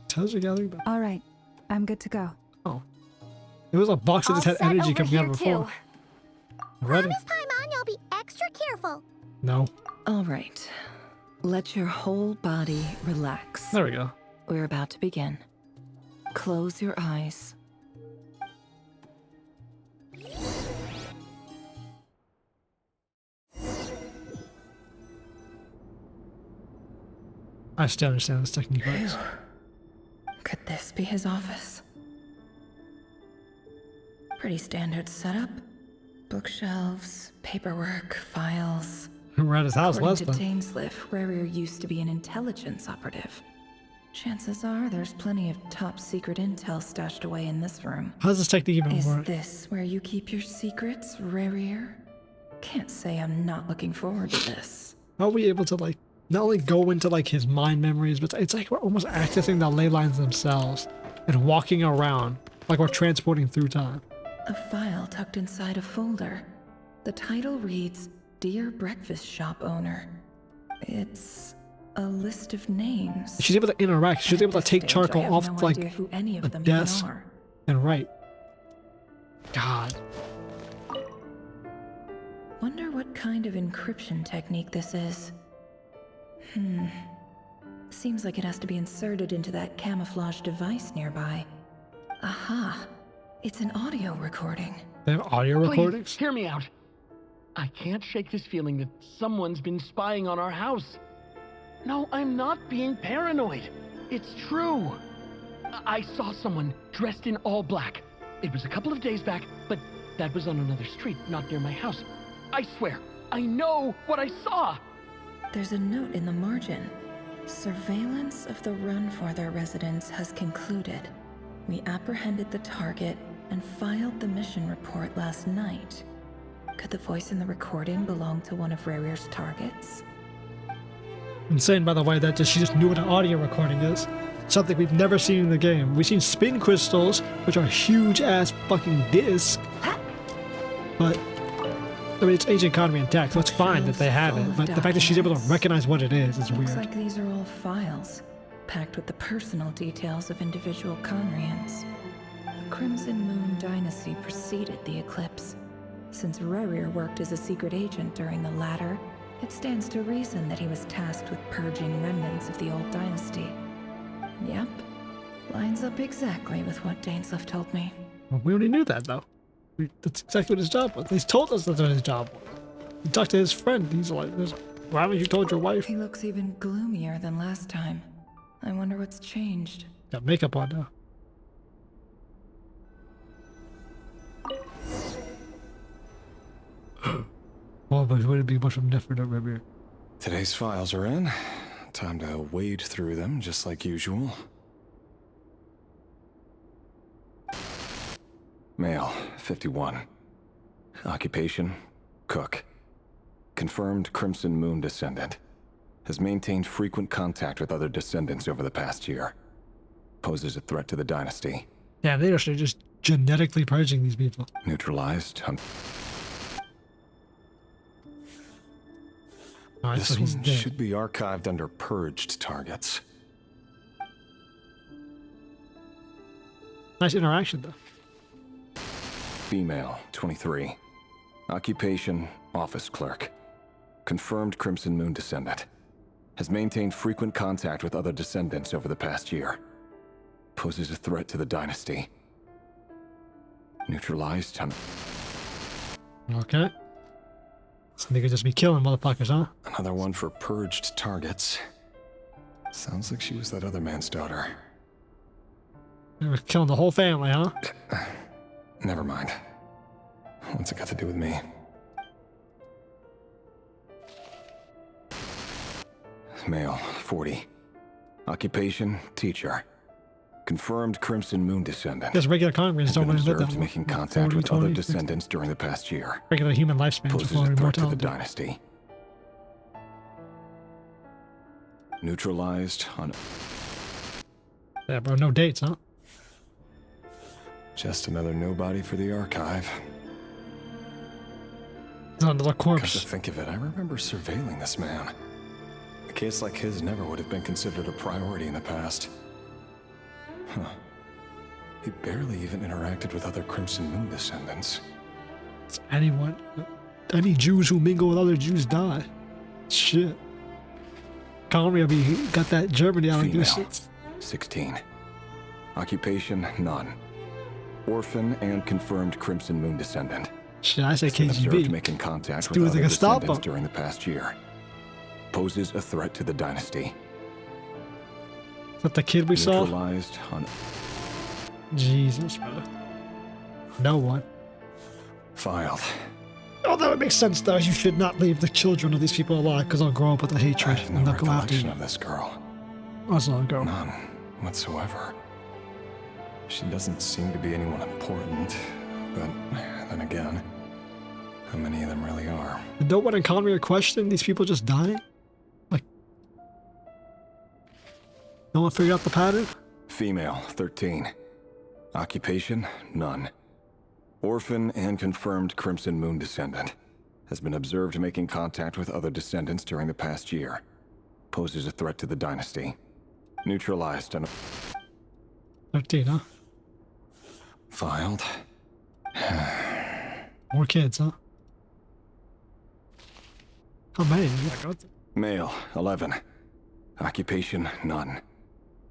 Tells you gathering. All right, I'm good to go. Oh. It was a box that just had energy coming out before. Ready? Promise, Paimon, you'll be extra careful. No. All right. Let your whole body relax. There we go. We're about to begin. Close your eyes. I still understand this technique works. Could this be his office? Pretty standard setup. Bookshelves, paperwork, files. We were at his house last According time. to Dainsliff, Rerir used to be an intelligence operative. Chances are there's plenty of top secret intel stashed away in this room. How does this technique even Is work? this where you keep your secrets, Rerir? Can't say I'm not looking forward to this. How are we able to like not only go into like his mind memories, but it's like we're almost accessing the ley lines themselves and walking around like we're transporting through time. A file tucked inside a folder. The title reads, Dear Breakfast Shop Owner. It's a list of names. She's able to interact. She's At able to this take stage, charcoal I have off no like idea who any of a them even desk are. and write. God. Wonder what kind of encryption technique this is. Seems like it has to be inserted into that camouflage device nearby. Aha! It's an audio recording. They have audio recordings? Please, hear me out. I can't shake this feeling that someone's been spying on our house. No, I'm not being paranoid. It's true. I saw someone dressed in all black. It was a couple of days back, but that was on another street, not near my house. I swear, I know what I saw. There's a note in the margin. Surveillance of the Runfarther residence has concluded. We apprehended the target and filed the mission report last night. Could the voice in the recording belong to one of Rerir's targets? Insane, by the way, that she just knew what an audio recording is. Something we've never seen in the game. We've seen spin crystals, which are huge-ass fucking discs. But, I mean, it's ancient Khaenri'ah tech, so it's fine that they have it. But the fact that she's able to recognize what it is weird. Looks like these are all files, packed with the personal details of individual Khaenri'ahs. The Crimson Moon dynasty preceded the eclipse. Since Rerir worked as a secret agent during the latter, it stands to reason that he was tasked with purging remnants of the old dynasty. Yep. Lines up exactly with what Dainsleif told me. Well, we already knew that, though. That's exactly what his job was. He's told us that's what his job was. He talked to his friend. He's like, why haven't you told your wife? He looks even gloomier than last time. I wonder what's changed. Got makeup on now. Well, but would it be much different over here? Today's files are in. Time to wade through them, just like usual. Male, 51. Occupation, cook. Confirmed Crimson Moon descendant. Has maintained frequent contact with other descendants over the past year. Poses a threat to the dynasty. Yeah, they are just genetically purging these people. Neutralized. Alright, this so he's one dead. should be archived under purged targets. Nice interaction, though. Female, 23. Occupation, office clerk. Confirmed Crimson Moon descendant. Has maintained frequent contact with other descendants over the past year. Poses a threat to the dynasty. Neutralized. Okay. This nigga just be killing motherfuckers, huh? Another one for purged targets. Sounds like she was that other man's daughter. They were killing the whole family, huh? Never mind. What's it got to do with me? Male, 40. Occupation, teacher. Confirmed Crimson Moon descendant. Just regular Khaenri'ahs don't really live that long. Making contact with other descendants during the past year. Regular human lifespans Poses before a threat to the immortality. dynasty. Neutralized on... Yeah, bro, no dates, huh? Just another nobody for the archive. It's another Come corpse. to think of it, I remember surveilling this man. A case like his never would have been considered a priority in the past. Huh. He barely even interacted with other Crimson Moon descendants. It's anyone. Any Jews who mingle with other Jews die. Shit. Khaenri'ah got that Germany allegation. 16. Occupation, none. Orphan and confirmed Crimson Moon descendant. Shit, I say Observed KGB. making contact Let's do with it other like a Gestapo. descendants during the past year. Poses a threat to the dynasty. Is that the kid we saw? Neutralized on... Jesus, bro. No one. Filed. Oh, that would make sense, though. You should not leave the children of these people alive, because they'll grow up with a hatred and they'll go after you. Of this girl. Also, I'll go. None whatsoever. She doesn't seem to be anyone important, but then again, how many of them really are? And don't want to Khaenri'ah question these people just dying? Like, no one figured out the pattern? Female, 13. Occupation, none. Orphan and confirmed Crimson Moon descendant. Has been observed making contact with other descendants during the past year. Poses a threat to the dynasty. Neutralized on... 13, huh? Filed. More kids, huh? How many? You gotta go through? Male, 11. Occupation, none.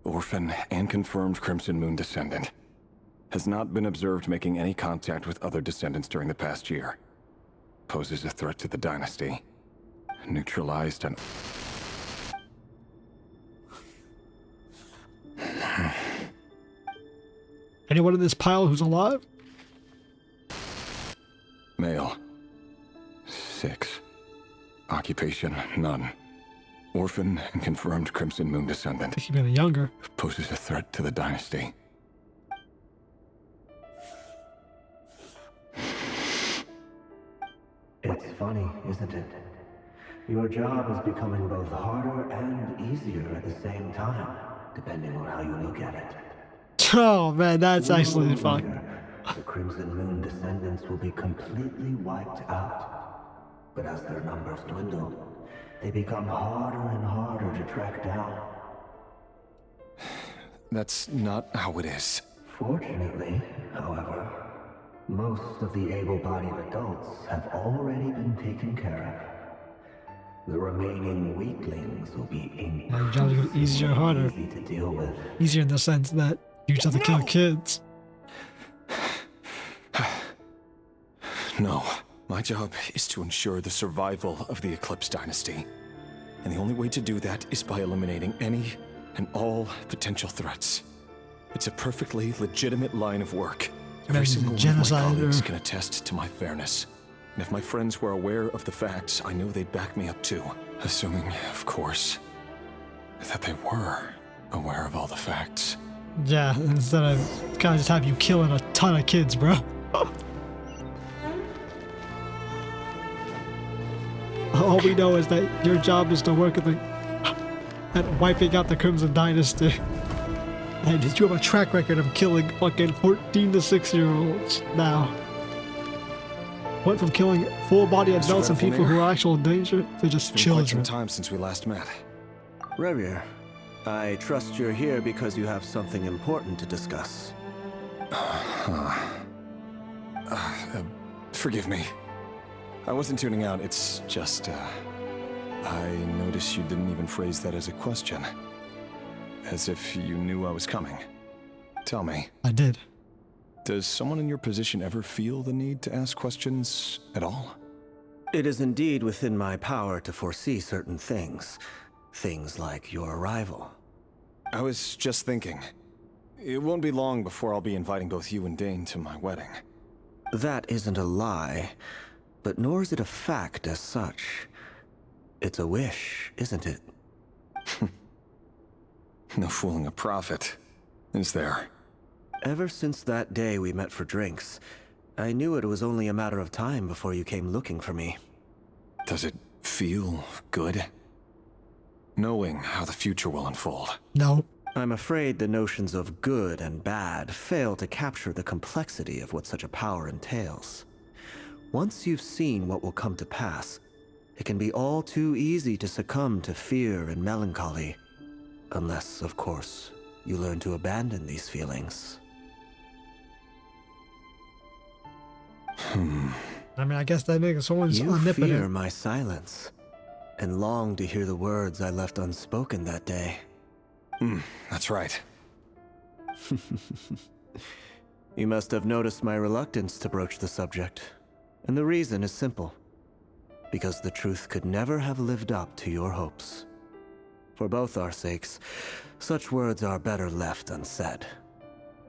Orphan and confirmed Crimson Moon descendant. Has not been observed making any contact with other descendants during the past year. Poses a threat to the dynasty. Neutralized on... Anyone in this pile who's alive? Male. 6. Occupation, none. Orphan and confirmed Crimson Moon descendant. I think he been younger. Poses a threat to the dynasty. funny, isn't it? Your job is becoming both harder and easier at the same time, depending on how you look at it. Oh man, that's actually fun. The Crimson Moon descendants will be completely wiped out. But as their numbers dwindle, they become harder and harder to track down. That's not how it is. Fortunately, however, most of the able-bodied adults have already been taken care of. The remaining weaklings will be Your job's gonna be easier or harder? easy to deal with. Easier in the sense that you just have to kill kids. No. My job is to ensure the survival of the Eclipse Dynasty. And the only way to do that is by eliminating any and all potential threats. It's a perfectly legitimate line of work. Every single one of my colleagues can attest to my fairness. And if my friends were aware of the facts, I know they'd back me up too. Assuming, of course, that they were aware of all the facts. Yeah, instead of kind of just have you killing a ton of kids, bro. All we know is that your job is to work at wiping out the Crimson Dynasty. And you have a track record of killing fucking 14 to 6-year-olds now. Went from killing full-body adults and people who are actual danger to just children. It's been quite some time since we last met. Rerir, I trust you're here because you have something important to discuss. Forgive me. I wasn't tuning out, it's just, I noticed you didn't even phrase that as a question. As if you knew I was coming. Tell me. I did. Does someone in your position ever feel the need to ask questions at all? It is indeed within my power to foresee certain things. Things like your arrival. I was just thinking. It won't be long before I'll be inviting both you and Dane to my wedding. That isn't a lie, but nor is it a fact as such. It's a wish, isn't it? No fooling a prophet, is there? Ever since that day we met for drinks, I knew it was only a matter of time before you came looking for me. Does it feel good? Knowing how the future will unfold. No. I'm afraid the notions of good and bad fail to capture the complexity of what such a power entails. Once you've seen what will come to pass, it can be all too easy to succumb to fear and melancholy. Unless, of course, you learn to abandon these feelings. I mean, I guess that makes someone's omnipotent. You fear my silence, and long to hear the words I left unspoken that day. That's right. You must have noticed my reluctance to broach the subject. And the reason is simple. Because the truth could never have lived up to your hopes. For both our sakes, such words are better left unsaid.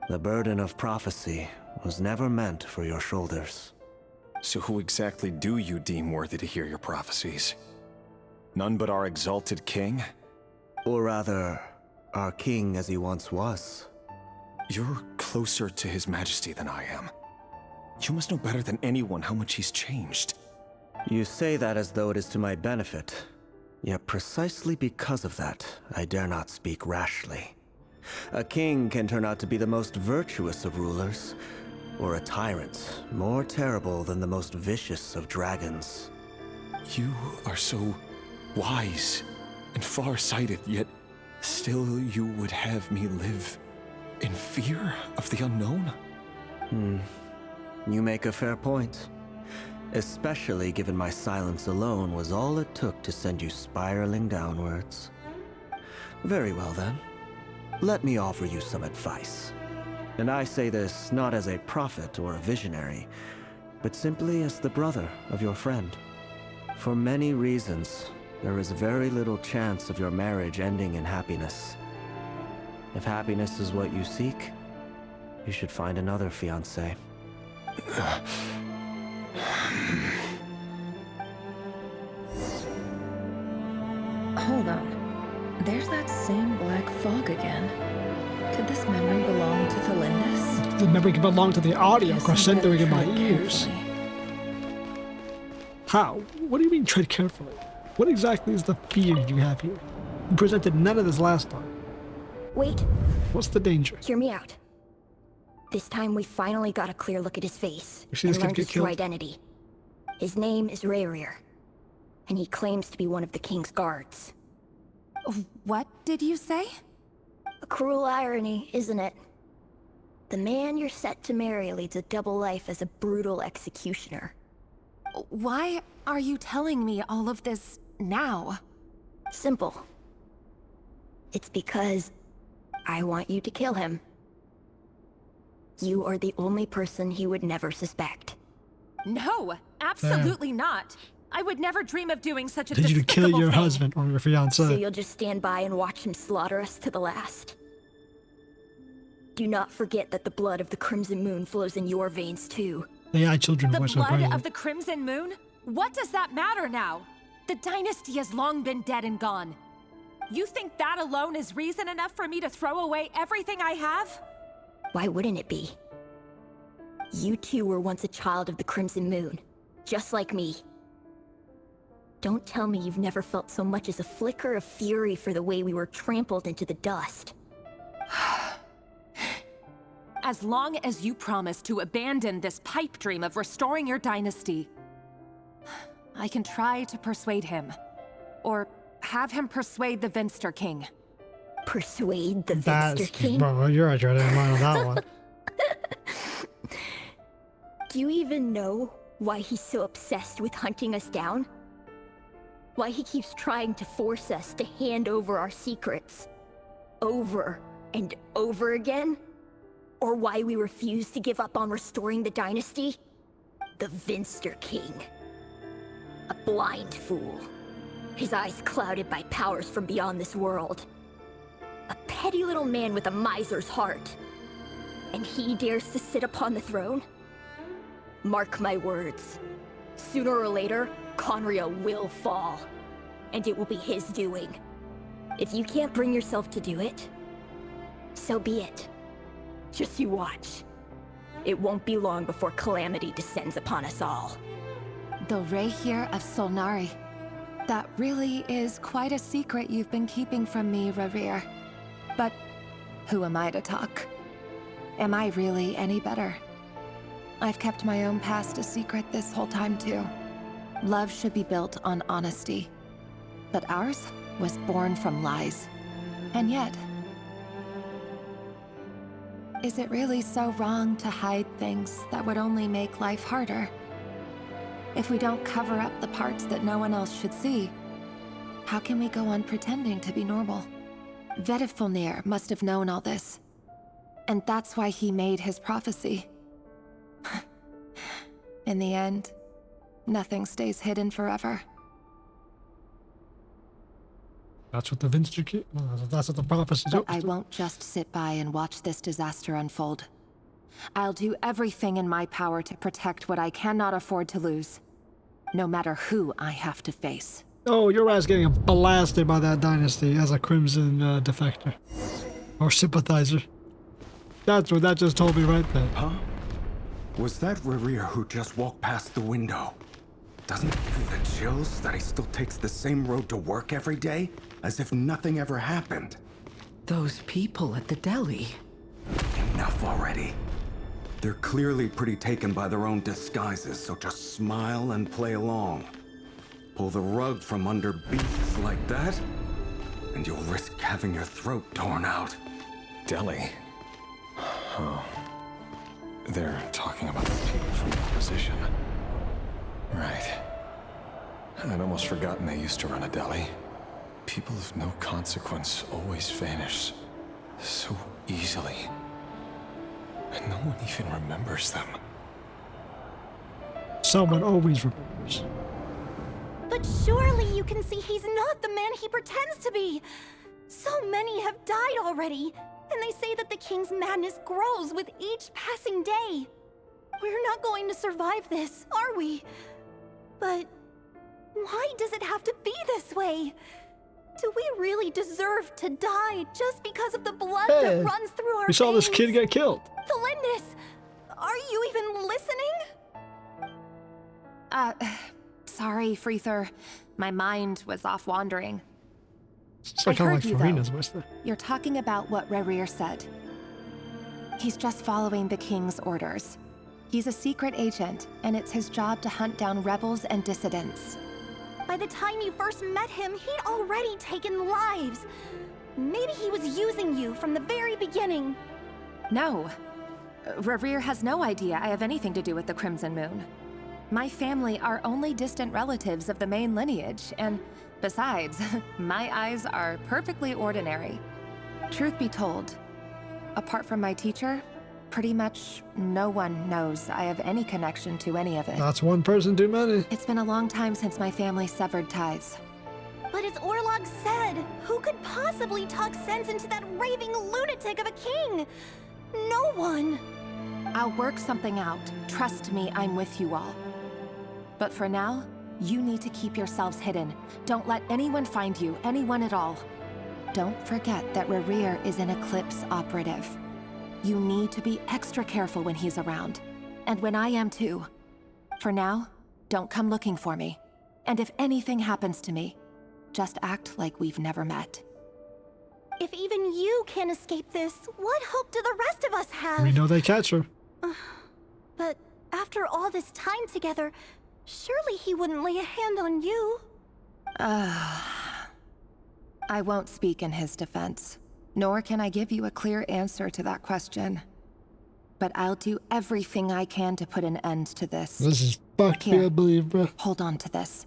The burden of prophecy was never meant for your shoulders. So who exactly do you deem worthy to hear your prophecies? None but our exalted king? Or rather, our king as he once was. You're closer to his majesty than I am. You must know better than anyone how much he's changed. You say that as though it is to my benefit. Yet precisely because of that, I dare not speak rashly. A king can turn out to be the most virtuous of rulers, or a tyrant more terrible than the most vicious of dragons. You are so wise and far-sighted, yet still you would have me live in fear of the unknown? You make a fair point. Especially given my silence alone was all it took to send you spiraling downwards. Very well then. Let me offer you some advice. And I say this not as a prophet or a visionary, but simply as the brother of your friend. For many reasons, there is very little chance of your marriage ending in happiness. If happiness is what you seek, you should find another fiancé. Hold on. There's that same black fog again. Could this memory belong to Tholindis? The memory could belong to the audio crescendoing in my ears. How? What do you mean tread carefully? What exactly is the fear you have here? You presented none of this last time. Wait. What's the danger? Hear me out. This time we finally got a clear look at his face You see and this kid learned get his true killed? identity. His name is Rerir, and he claims to be one of the king's guards. What did you say? A cruel irony, isn't it? The man you're set to marry leads a double life as a brutal executioner. Why are you telling me all of this now? Simple. It's because I want you to kill him. You are the only person he would never suspect. No, absolutely not. I would never dream of doing such a Did you despicable kill your thing. husband or your fiancé? So you'll just stand by and watch him slaughter us to the last? Do not forget that the blood of the Crimson Moon flows in your veins too. AI children The voice blood crazy. of the Crimson Moon? What does that matter now? The dynasty has long been dead and gone. You think that alone is reason enough for me to throw away everything I have? Why wouldn't it be? You two were once a child of the Crimson Moon, just like me. Don't tell me you've never felt so much as a flicker of fury for the way we were trampled into the dust. As long as you promise to abandon this pipe dream of restoring your dynasty, I can try to persuade him. Or have him persuade the Vinster King. Persuade the Vinster King? Bro, you're right, I didn't mind on that one. Do you even know why he's so obsessed with hunting us down? Why he keeps trying to force us to hand over our secrets? Over and over again? Or why we refuse to give up on restoring the dynasty? The Vinster King. A blind fool. His eyes clouded by powers from beyond this world. A petty little man with a miser's heart. And he dares to sit upon the throne? Mark my words. Sooner or later, Khaenri'ah will fall. And it will be his doing. If you can't bring yourself to do it, so be it. Just you watch. It won't be long before calamity descends upon us all. The Rächer of Solnari. That really is quite a secret you've been keeping from me, Rerir. But who am I to talk? Am I really any better? I've kept my own past a secret this whole time too. Love should be built on honesty. But ours was born from lies. And yet, is it really so wrong to hide things that would only make life harder? If we don't cover up the parts that no one else should see, how can we go on pretending to be normal? Faded must have known all this. And that's why he made his prophecy. In the end, nothing stays hidden forever. That's what the Vinster King. That's what the prophecy is. But I won't just sit by and watch this disaster unfold. I'll do everything in my power to protect what I cannot afford to lose, no matter who I have to face. Oh, your ass getting blasted by that dynasty as a Crimson defector. Or sympathizer. That's what that just told me right there. Huh? Was that Rerir who just walked past the window? Doesn't it give you the chills that he still takes the same road to work every day? As if nothing ever happened. Those people at the deli. Enough already. They're clearly pretty taken by their own disguises, so just smile and play along. Pull the rug from under beasts like that, and you'll risk having your throat torn out. Deli? Oh. They're talking about the people from the opposition. Right. I'd almost forgotten they used to run a deli. People of no consequence always vanish so easily. And no one even remembers them. Someone always remembers. But surely you can see he's not the man he pretends to be. So many have died already, and they say that the king's madness grows with each passing day. We're not going to survive this, are we? But why does it have to be this way? Do we really deserve to die just because of the blood that runs through our We saw this kid get killed. Tholindis, are you even listening? Sorry, Freether. My mind was off wandering. It's like kind of like Farina's voice there. You're talking about what Rerir said. He's just following the king's orders. He's a secret agent, and it's his job to hunt down rebels and dissidents. By the time you first met him, he'd already taken lives. Maybe he was using you from the very beginning. No. Rerir has no idea I have anything to do with the Crimson Moon. My family are only distant relatives of the main lineage, and besides, my eyes are perfectly ordinary. Truth be told, apart from my teacher, pretty much no one knows I have any connection to any of it. That's one person too many. It's been a long time since my family severed ties. But as Orlog said, who could possibly talk sense into that raving lunatic of a king? No one. I'll work something out. Trust me, I'm with you all. But for now, you need to keep yourselves hidden. Don't let anyone find you, anyone at all. Don't forget that Rerir is an Eclipse operative. You need to be extra careful when he's around. And when I am too. For now, don't come looking for me. And if anything happens to me, just act like we've never met. If even you can't escape this, what hope do the rest of us have? We know they catch her. But after all this time together, surely he wouldn't lay a hand on you. I won't speak in his defense, nor can I give you a clear answer to that question. But I'll do everything I can to put an end to this. This is fucked, I believe, bro. Hold on to this.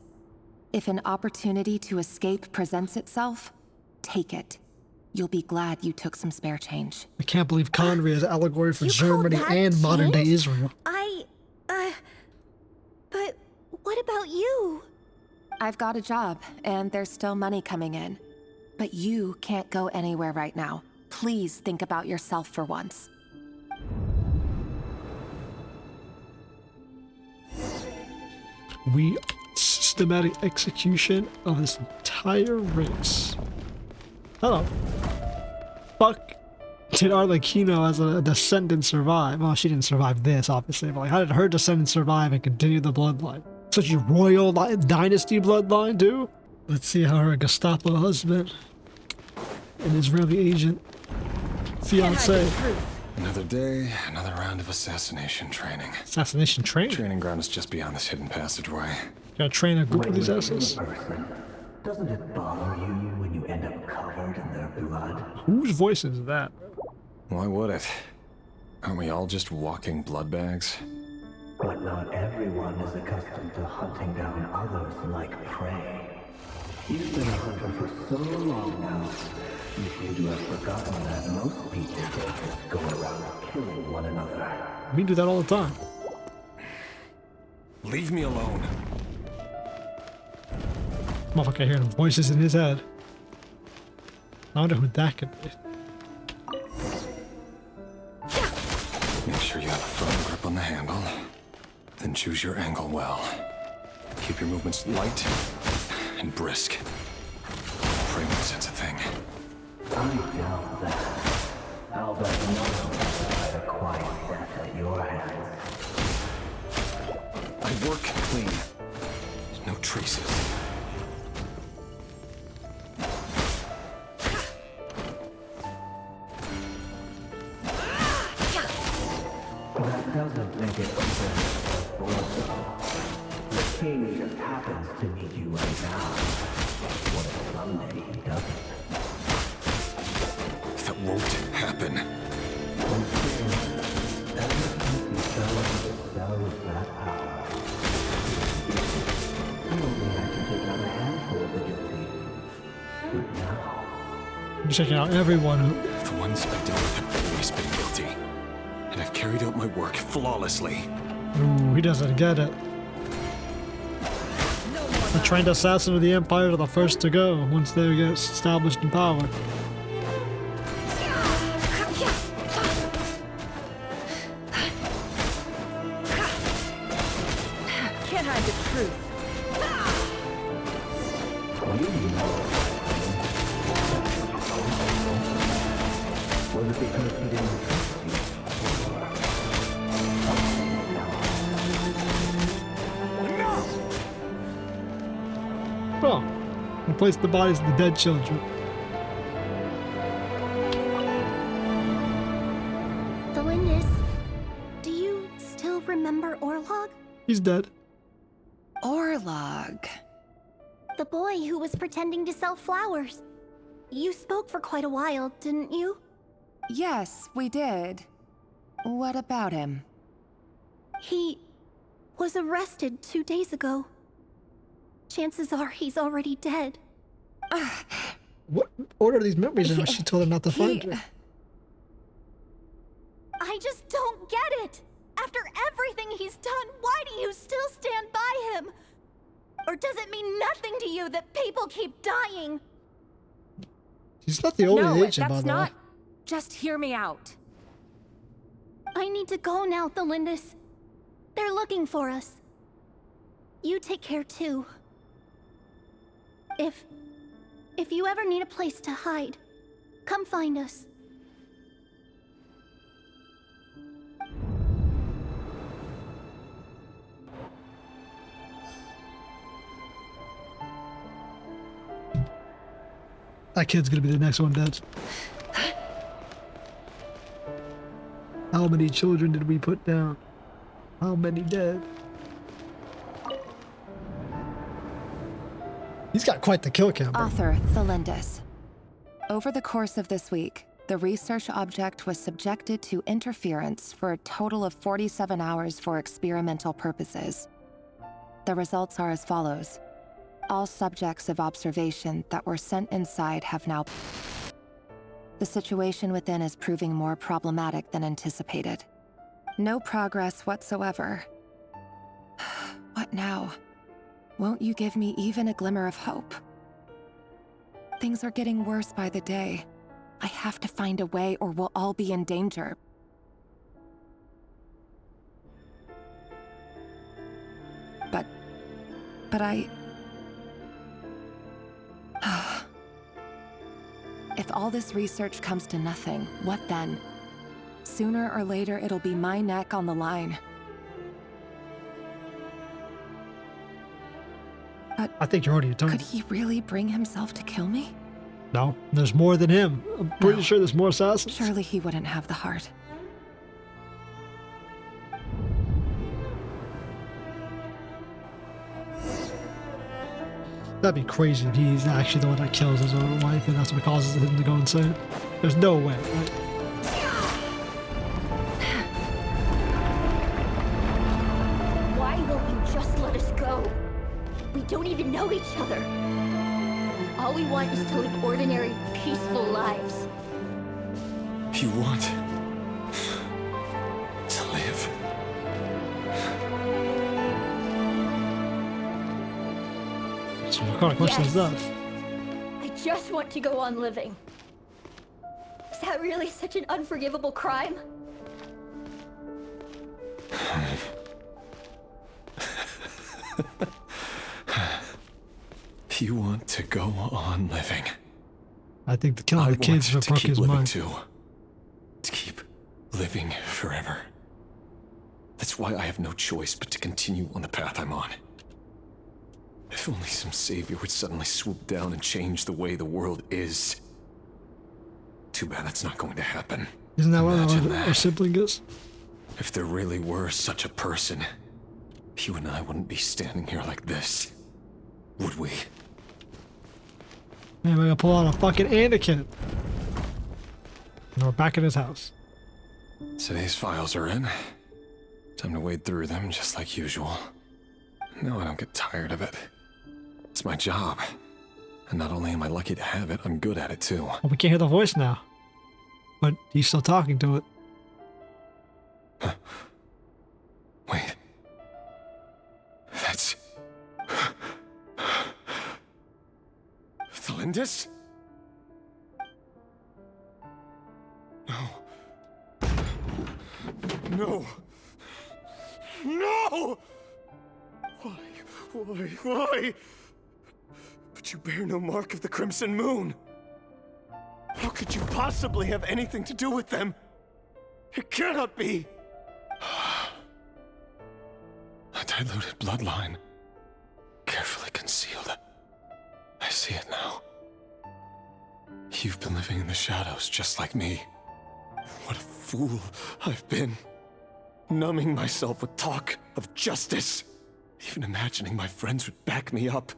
If an opportunity to escape presents itself, take it. You'll be glad you took some spare change. I can't believe Khaenri'ah is an allegory for Germany and modern-day Israel. But what about you? I've got a job, and there's still money coming in. But you can't go anywhere right now. Please think about yourself for once. We systematic execution of this entire race. Hello. Fuck did Arlecchino as a descendant survive? Well, she didn't survive this, obviously, but like, how did her descendant survive and continue the bloodline? Such a royal dynasty bloodline, too? Let's see how her Gestapo husband, an Israeli agent, fiance. Another day, another round of assassination training. Assassination training? Training ground is just beyond this hidden passageway. Gotta train a group of these asses. Doesn't it bother you when you end up covered in their blood? Whose voice is that? Why would it? Aren't we all just walking blood bags? But not everyone is accustomed to hunting down others like prey. You've been a hunter for so long now, you seem to have forgotten that most people don't just go around killing one another. We do that all the time. Leave me alone. Motherfucker hearing voices in his head. I wonder who that could be. Make sure you have a firm grip on the handle. Then choose your angle well. Keep your movements light and brisk. Pray won't sense a thing. I doubt that. I'll bet no one will fight a quiet death at your hands. I work clean. No traces. That doesn't make it the king just happens to need you right now. What if someday he doesn't? That won't happen. I'm checking out everyone who... The ones I've dealt with have always been guilty. And I've carried out my work flawlessly. Ooh, he doesn't get it. The trained assassin of the Empire are the first to go once they get established in power. Can't hide the truth. Was it because he didn't trust you? replace the bodies of the dead children. Tholindis, do you still remember Orlog? He's dead. Orlog. The boy who was pretending to sell flowers. You spoke for quite a while, didn't you? Yes, we did. What about him? He was arrested 2 days ago. Chances are he's already dead. What order are these memories in when she told him not to find her? I just don't get it! After everything he's done, why do you still stand by him? Or does it mean nothing to you that people keep dying? She's not the only agent, by that's the way. not. Just hear me out. I need to go now, Tholindis. They're looking for us. You take care too. If you ever need a place to hide, come find us. That kid's gonna be the next one dead. How many children did we put down? How many dead? He's got quite the kill count. Author Tholindis. Over the course of this week, the research object was subjected to interference for a total of 47 hours for experimental purposes. The results are as follows. All subjects of observation that were sent inside have now... The situation within is proving more problematic than anticipated. No progress whatsoever. What now? Won't you give me even a glimmer of hope? Things are getting worse by the day. I have to find a way or we'll all be in danger. But I... If all this research comes to nothing, what then? Sooner or later, it'll be my neck on the line. But I think you're already done. Could he really bring himself to kill me? No, there's more than him. I'm pretty sure there's more assassins. Surely he wouldn't have the heart. That'd be crazy if he's actually the one that kills his own wife and that's what causes him to go insane. There's no way, right? Why won't you just let us go? We don't even know each other. All we want is to live ordinary, peaceful lives. You want to live? So what kind of question is that? I just want to go on living. Is that really such an unforgivable crime? You want to go on living? I think the killing the kids would broke his mind. To keep living forever. That's why I have no choice but to continue on the path I'm on. If only some savior would suddenly swoop down and change the way the world is. Too bad that's not going to happen. Isn't that what our sibling is? If there really were such a person, you and I wouldn't be standing here like this, would we? Man, we're gonna pull out a fucking Anakin. And we're back in his house. Today's files are in. Time to wade through them just like usual. No, I don't get tired of it. It's my job. And not only am I lucky to have it, I'm good at it too. Well, we can't hear the voice now. But he's still talking to it. Wait. That's... Tholindis? No. No. No! Why? But you bear no mark of the Crimson Moon. How could you possibly have anything to do with them? It cannot be! A diluted bloodline. Carefully concealed. I see it now. You've been living in the shadows just like me. What a fool I've been. Numbing myself with talk of justice. Even imagining my friends would back me up.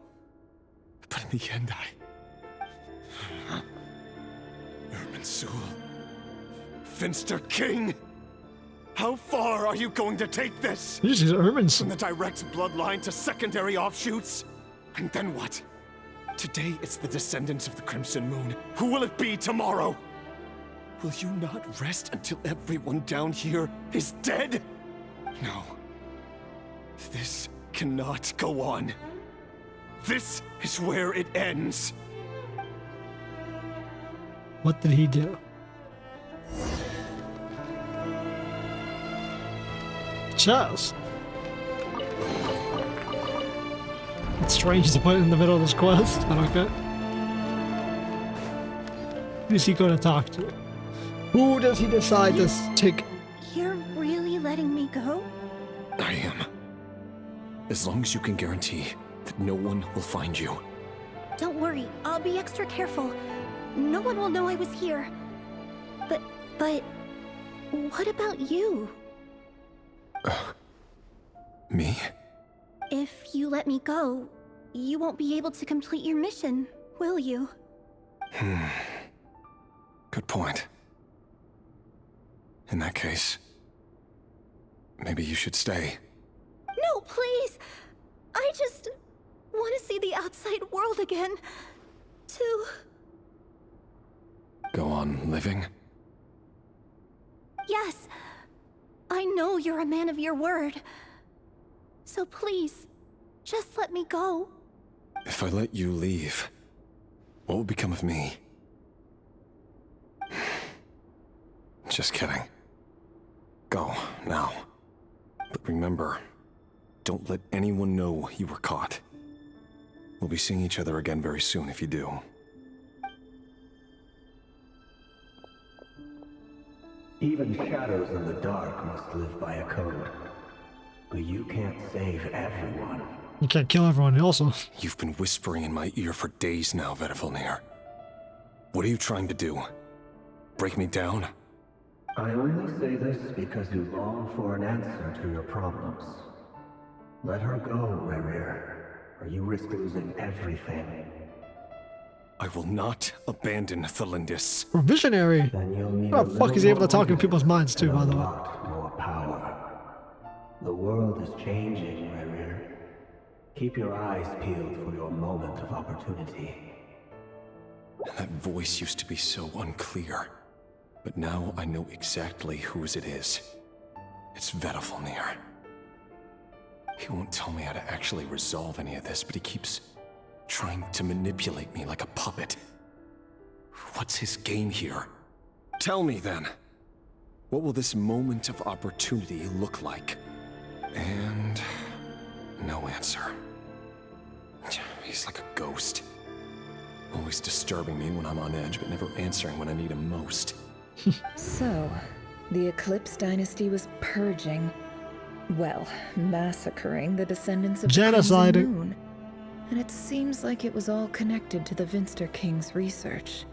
But in the end, Irminsul. Finster King! How far are you going to take this? This is Irminsul. From the direct bloodline to secondary offshoots? And then what? Today it's the descendants of the Crimson Moon. Who will it be tomorrow? Will you not rest until everyone down here is dead? No. This cannot go on. This is where it ends. What did he do? Chest. It's strange to put it in the middle of this quest, but okay. Who is he going to talk to? Who does he decide to take? You're really letting me go? I am. As long as you can guarantee that no one will find you. Don't worry, I'll be extra careful. No one will know I was here. But what about you? Me? If you let me go, you won't be able to complete your mission, will you? Good point. In that case, maybe you should stay. No, please! I just want to see the outside world again. To... Go on living? Yes. I know you're a man of your word. So please, just let me go. If I let you leave, what will become of me? Just kidding. Go, now. But remember, don't let anyone know you were caught. We'll be seeing each other again very soon if you do. Even shadows in the dark must live by a code. But you can't save everyone. You can't kill everyone also. You've been whispering in my ear for days now, Vedifilnir. What are you trying to do? Break me down? I only say this because you long for an answer to your problems. Let her go, Rerir, or you risk losing everything. I will not abandon Tholindis. We're visionary. How the fuck is he able to talk in people's minds too, by the way? More power. The world is changing, Rerir. Keep your eyes peeled for your moment of opportunity. That voice used to be so unclear. But now I know exactly whose it is. It's Vedifilnir. He won't tell me how to actually resolve any of this, but he keeps trying to manipulate me like a puppet. What's his game here? Tell me then. What will this moment of opportunity look like? And no answer. He's like a ghost. Always disturbing me when I'm on edge, but never answering when I need him most. So, the Eclipse Dynasty was purging, well, massacring the descendants of the Crimson Moon. And it seems like it was all connected to the Vinster King's research.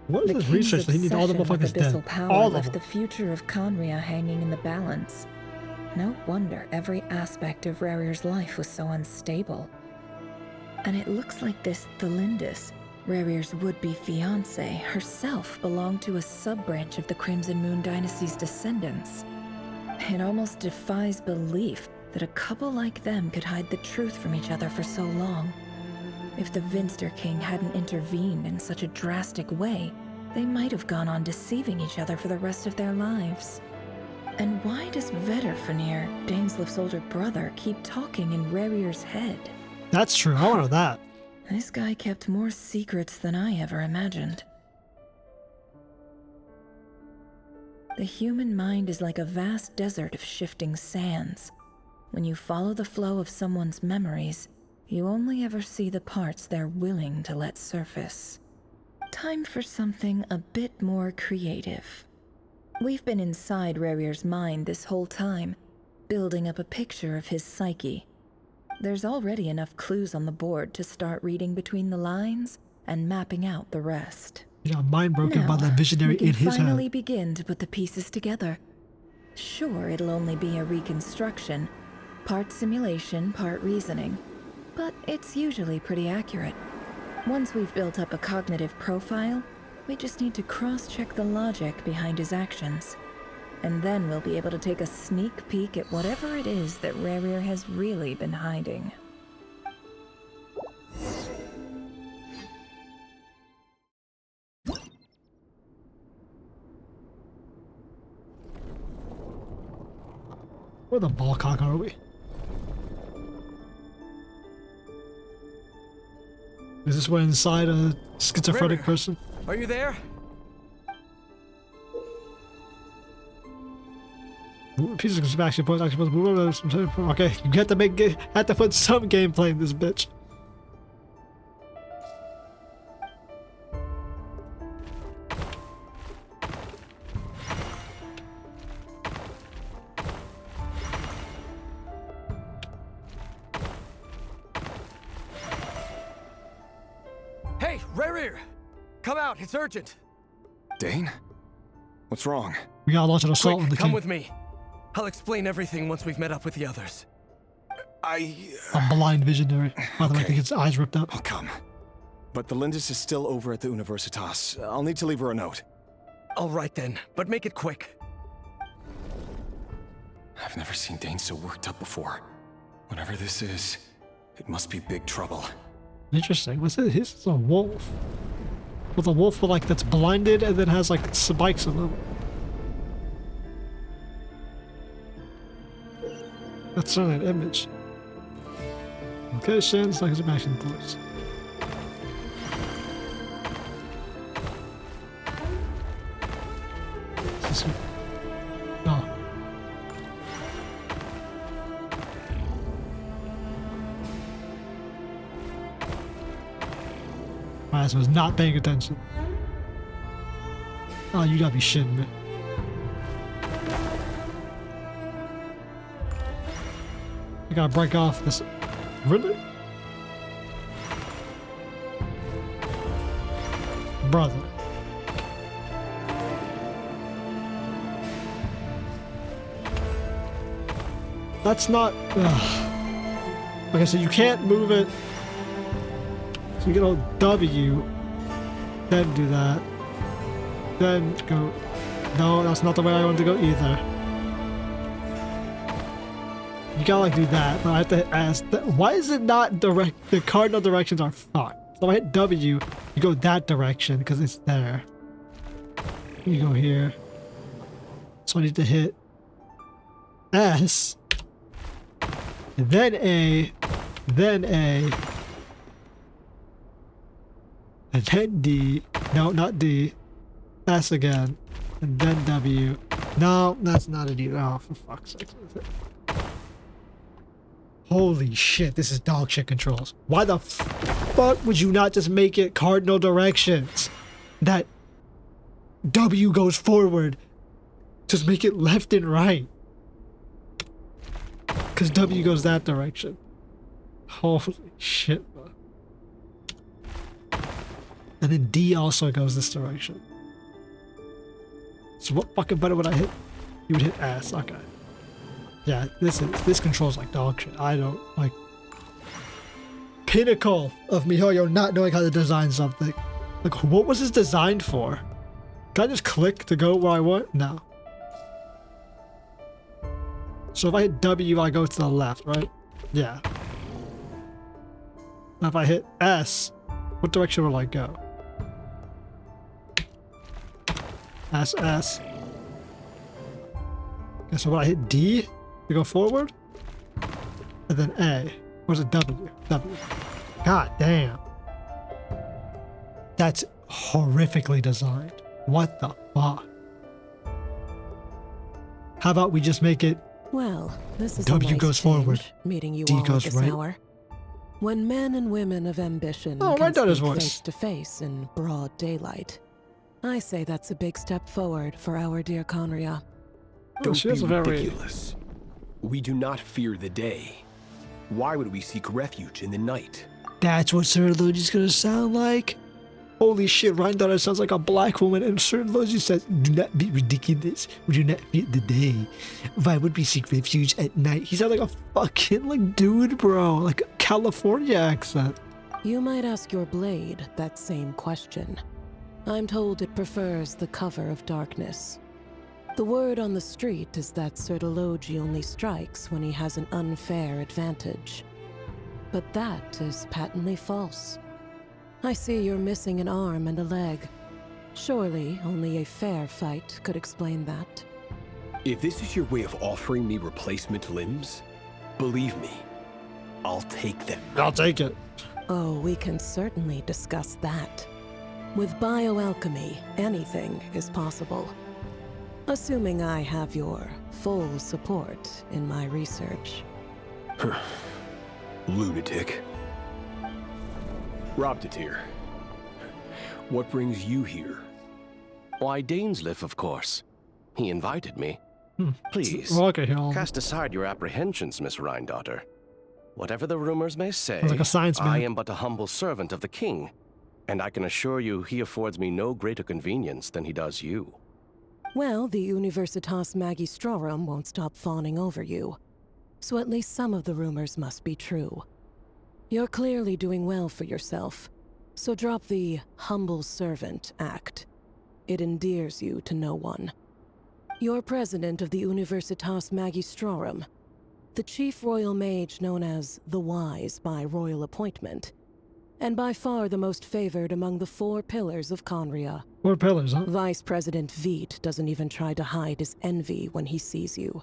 What is his research that he needs all the motherfuckers dead? All of them. Left the future of Khaenri'ah hanging in the balance. No wonder every aspect of Rerir's life was so unstable. And it looks like this Tholindis, Rerir's would-be fiancée, herself belonged to a sub-branch of the Crimson Moon Dynasty's descendants. It almost defies belief that a couple like them could hide the truth from each other for so long. If the Vinster King hadn't intervened in such a drastic way, they might have gone on deceiving each other for the rest of their lives. And why does Vedifilnir, Daneslif's older brother, keep talking in Rerir's head? That's true, I want to know that. This guy kept more secrets than I ever imagined. The human mind is like a vast desert of shifting sands. When you follow the flow of someone's memories, you only ever see the parts they're willing to let surface. Time for something a bit more creative. We've been inside Rerir's mind this whole time, building up a picture of his psyche. There's already enough clues on the board to start reading between the lines and mapping out the rest. You got mind broken by Now, the visionary we in can his finally head. begin to put the pieces together. Sure, it'll only be a reconstruction, part simulation, part reasoning, but it's usually pretty accurate. Once we've built up a cognitive profile, we just need to cross-check the logic behind his actions. And then we'll be able to take a sneak peek at whatever it is that Rerir has really been hiding. Where the ballcock are we? Is this where inside a schizophrenic Rerir, person? Are you there? Pieces of action points, action points. Okay, you have to put some gameplay in this bitch. Hey, Rerir! Come out, it's urgent. Dane? What's wrong? We gotta launch an assault on the Come king. with me. I'll explain everything once we've met up with the others. A blind visionary. By the way, I think its eyes ripped out. I'll come. But Tholindis is still over at the Universitas. I'll need to leave her a note. All right then, but make it quick. I've never seen Dane so worked up before. Whatever this is, it must be big trouble. Interesting. What's it? His is a wolf. With a wolf like that's blinded and then has like spikes in them. That's not an image. Locations, like some action points. Oh. My ass was not paying attention. Oh, you gotta be shitting me. I gotta break off this. Really? Brother. That's not. Okay, so you can't move it. So you get a W, then do that, then go. No, that's not the way I want to go either. You gotta like do that, but I have to ask, why is it not direct? The cardinal directions are fucked. So I hit W, you go that direction because it's there. You go here. So I need to hit S, and then A, then A, and then D. No, not D. S again, and then W. No, that's not a D. Oh, for fuck's sake. Holy shit, this is dog shit controls. Why the fuck would you not just make it cardinal directions? That W goes forward. Just make it left and right. Because W goes that direction. Holy shit, bro. And then D also goes this direction. So what fucking button would I hit? You would hit S, okay. Yeah, this controls like dog shit. I don't like pinnacle of MiHoYo not knowing how to design something. Like, what was this designed for? Can I just click to go where I want? No. So if I hit W, I go to the left, right? Yeah. Now if I hit S, what direction will I go? S, S. Okay, so when I hit D, to go forward, and then A. Where's it? W? W. God damn. That's horrifically designed. What the fuck? How about we just make it Well, this is W a nice goes change, forward, meeting you D all goes at this right. hour. When men and women of ambition Oh, can right down his speak voice. face to face in broad daylight, I say that's a big step forward for our dear Khaenri'ah. Oh, Don't she be has a very- ridiculous. We do not fear the day. Why would we seek refuge in the night? That's what Sir Elegy's gonna sound like? Holy shit, Rhine sounds like a black woman, and Sir Elegy says, "Do not be ridiculous. We do not fear the day. Why would we seek refuge at night?" He sounds like a fucking, like, dude, bro. Like a California accent. You might ask your blade that same question. I'm told it prefers the cover of darkness. The word on the street is that Sir Elegy only strikes when he has an unfair advantage. But that is patently false. I see you're missing an arm and a leg. Surely only a fair fight could explain that. If this is your way of offering me replacement limbs, believe me, I'll take them. I'll take it. Oh, we can certainly discuss that. With bioalchemy, anything is possible. Assuming I have your full support in my research. Lunatic. Robtatir, what brings you here? Why, Dainsleif, of course. He invited me. Please, cast aside your apprehensions, Miss Rhine-daughter. Whatever the rumors may say, Like a science man. I am but a humble servant of the king, and I can assure you he affords me no greater convenience than he does you. Well, the Universitas Magistrorum won't stop fawning over you. So at least some of the rumors must be true. You're clearly doing well for yourself, so drop the humble servant act. It endears you to no one. You're president of the Universitas Magistrorum, the chief royal mage known as the Wise by royal appointment, and by far the most favored among the 4 pillars of Khaenri'ah. 4 pillars, huh? Vice President Veit doesn't even try to hide his envy when he sees you.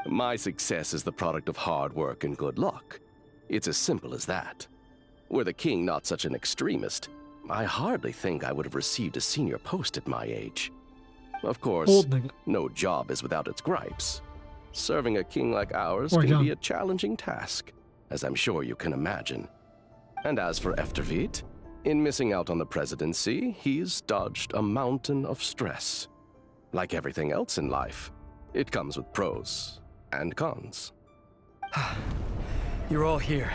My success is the product of hard work and good luck. It's as simple as that. Were the king not such an extremist, I hardly think I would have received a senior post at my age. Of course, no job is without its gripes. Serving a king like ours can be a challenging task, as I'm sure you can imagine. And as for Efterveit, in missing out on the presidency, he's dodged a mountain of stress. Like everything else in life, it comes with pros and cons. You're all here.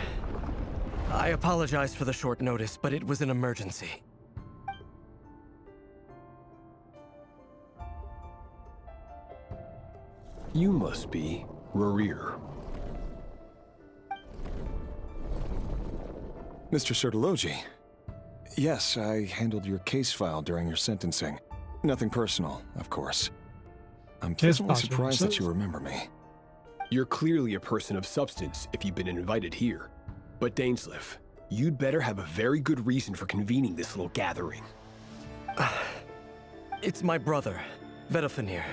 I apologize for the short notice, but it was an emergency. You must be Rerir. Mr. Sir Elegy. Yes, I handled your case file during your sentencing. Nothing personal, of course. I'm pleasantly surprised that you remember me. You're clearly a person of substance if you've been invited here. But Dainsleif, you'd better have a very good reason for convening this little gathering. It's my brother, Vedafenir.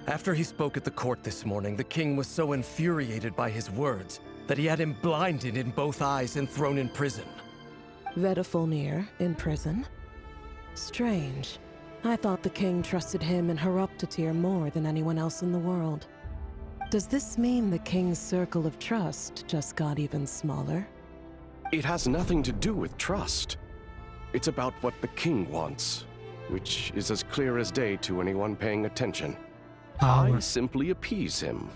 After he spoke at the court this morning, the king was so infuriated by his words that he had him blinded in both eyes and thrown in prison. Vedafenir in prison? Strange. I thought the king trusted him and Robtatir more than anyone else in the world. Does this mean the king's circle of trust just got even smaller? It has nothing to do with trust. It's about what the king wants, which is as clear as day to anyone paying attention. I simply appease him,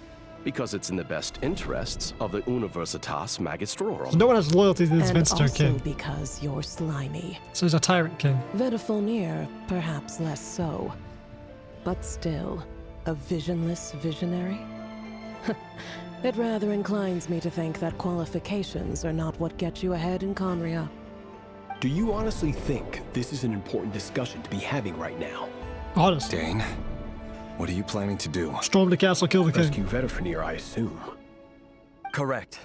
because it's in the best interests of the Universitas Magistrorum. So no one has loyalty to this Minster king. And also because you're slimy. So he's a tyrant king. Vedafenir, perhaps less so. But still, a visionless visionary? It rather inclines me to think that qualifications are not what get you ahead in Khaenri'ah. Do you honestly think this is an important discussion to be having right now? Honestly. Dane, what are you planning to do? Storm the castle, kill the king. Rescue Vedafenir, I assume. Correct.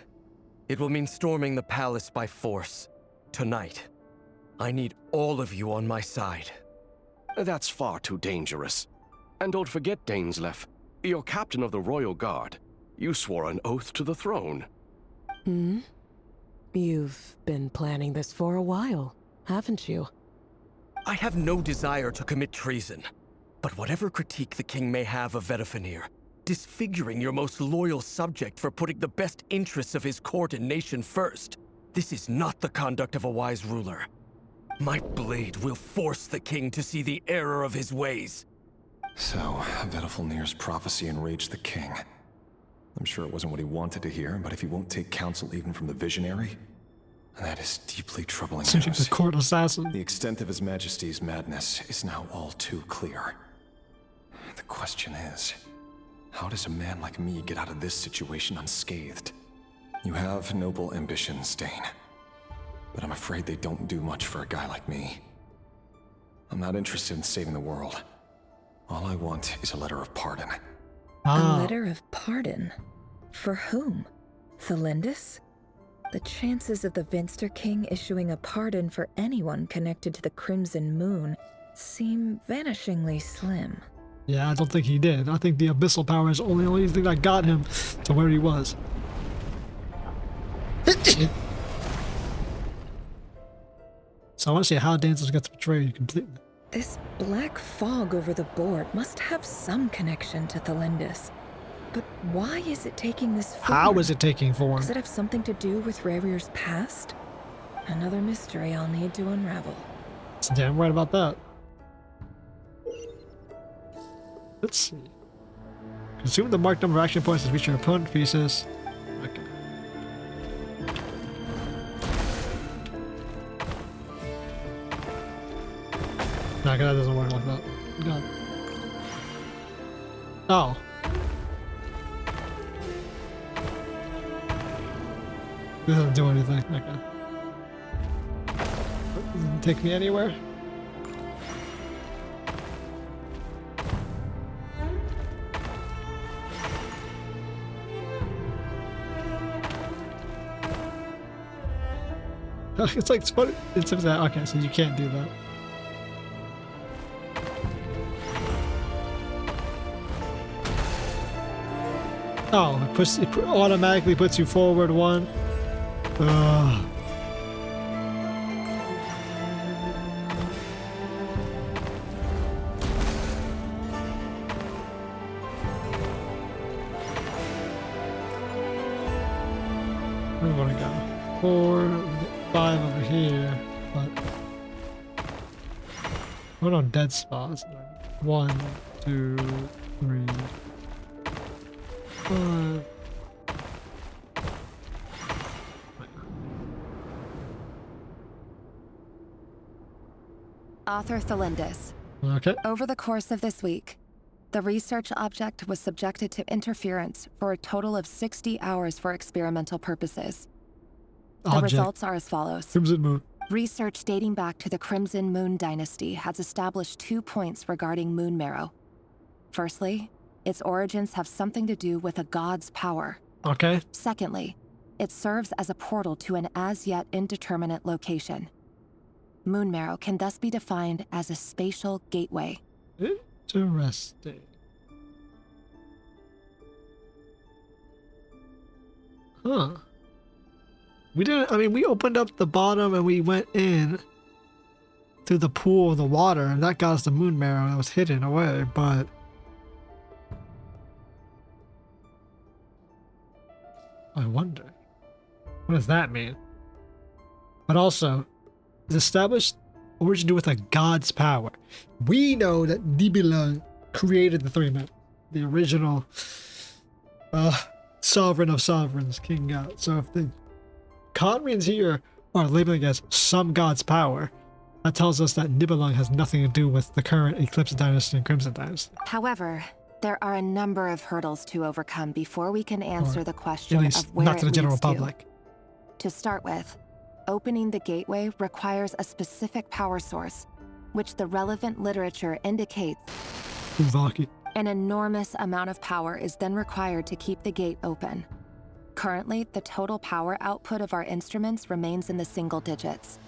It will mean storming the palace by force. Tonight. I need all of you on my side. That's far too dangerous. And don't forget, Dainsleif, you're captain of the Royal Guard. You swore an oath to the throne. Hmm? You've been planning this for a while, haven't you? I have no desire to commit treason. But whatever critique the king may have of Vedafenir, disfiguring your most loyal subject for putting the best interests of his court and nation first, this is not the conduct of a wise ruler. My blade will force the king to see the error of his ways. So, Vedafenir's prophecy enraged the king. I'm sure it wasn't what he wanted to hear, but if he won't take counsel even from the visionary, that is deeply troubling Seems like news. the court assassin. The extent of His Majesty's madness is now all too clear. The question is, how does a man like me get out of this situation unscathed? You have noble ambitions, Dane, but I'm afraid they don't do much for a guy like me. I'm not interested in saving the world. All I want is a letter of pardon. A letter of pardon? For whom? Tholindis? The chances of the Vinster King issuing a pardon for anyone connected to the Crimson Moon seem vanishingly slim. Yeah, I don't think he did. I think the abyssal power is the only thing that got him to where he was. So I want to see how Dances gets betrayed completely. This black fog over the board must have some connection to Tholindis. But why is it taking this form? How is it taking form? Does it have something to do with Rerir's past? Another mystery I'll need to unravel. It's damn right about that. Let's see. Consume the marked number of action points to reach your opponent pieces. Okay. Nah, that doesn't work like that. God. Oh. This doesn't do anything. Okay. Doesn't take me anywhere. It's like it's that. Okay, so you can't do that. Oh, it automatically puts you forward one. Ugh. Where do I want to go? 4, 5 over here, but we're on dead spots. 1, 2, 3, 5. Author Tholindis. Okay. Over the course of this week, the research object was subjected to interference for a total of 60 hours for experimental purposes. The results are as follows. Crimson Moon. Research dating back to the Crimson Moon dynasty has established 2 points regarding moon marrow. Firstly, its origins have something to do with a god's power. Okay. Secondly, it serves as a portal to an as-yet indeterminate location. Moon marrow can thus be defined as a spatial gateway. Interesting. Huh. We didn't, I mean, we opened up the bottom and we went in through the pool of the water, and that got us the moon marrow that was hidden away, but I wonder, what does that mean? But also, is established origin with a god's power. We know that Nibelung created the 3 men, the original sovereign of sovereigns, King God. So if the Khaenri'ahs here are labeling as some god's power, that tells us that Nibelung has nothing to do with the current Eclipse Dynasty and Crimson Dynasty. However, there are a number of hurdles to overcome before we can answer the question At least of where not to the it general leads to. public. To start with, opening the gateway requires a specific power source, which the relevant literature indicates Uvaki. an enormous amount of power is then required to keep the gate open. Currently, the total power output of our instruments remains in the single digits.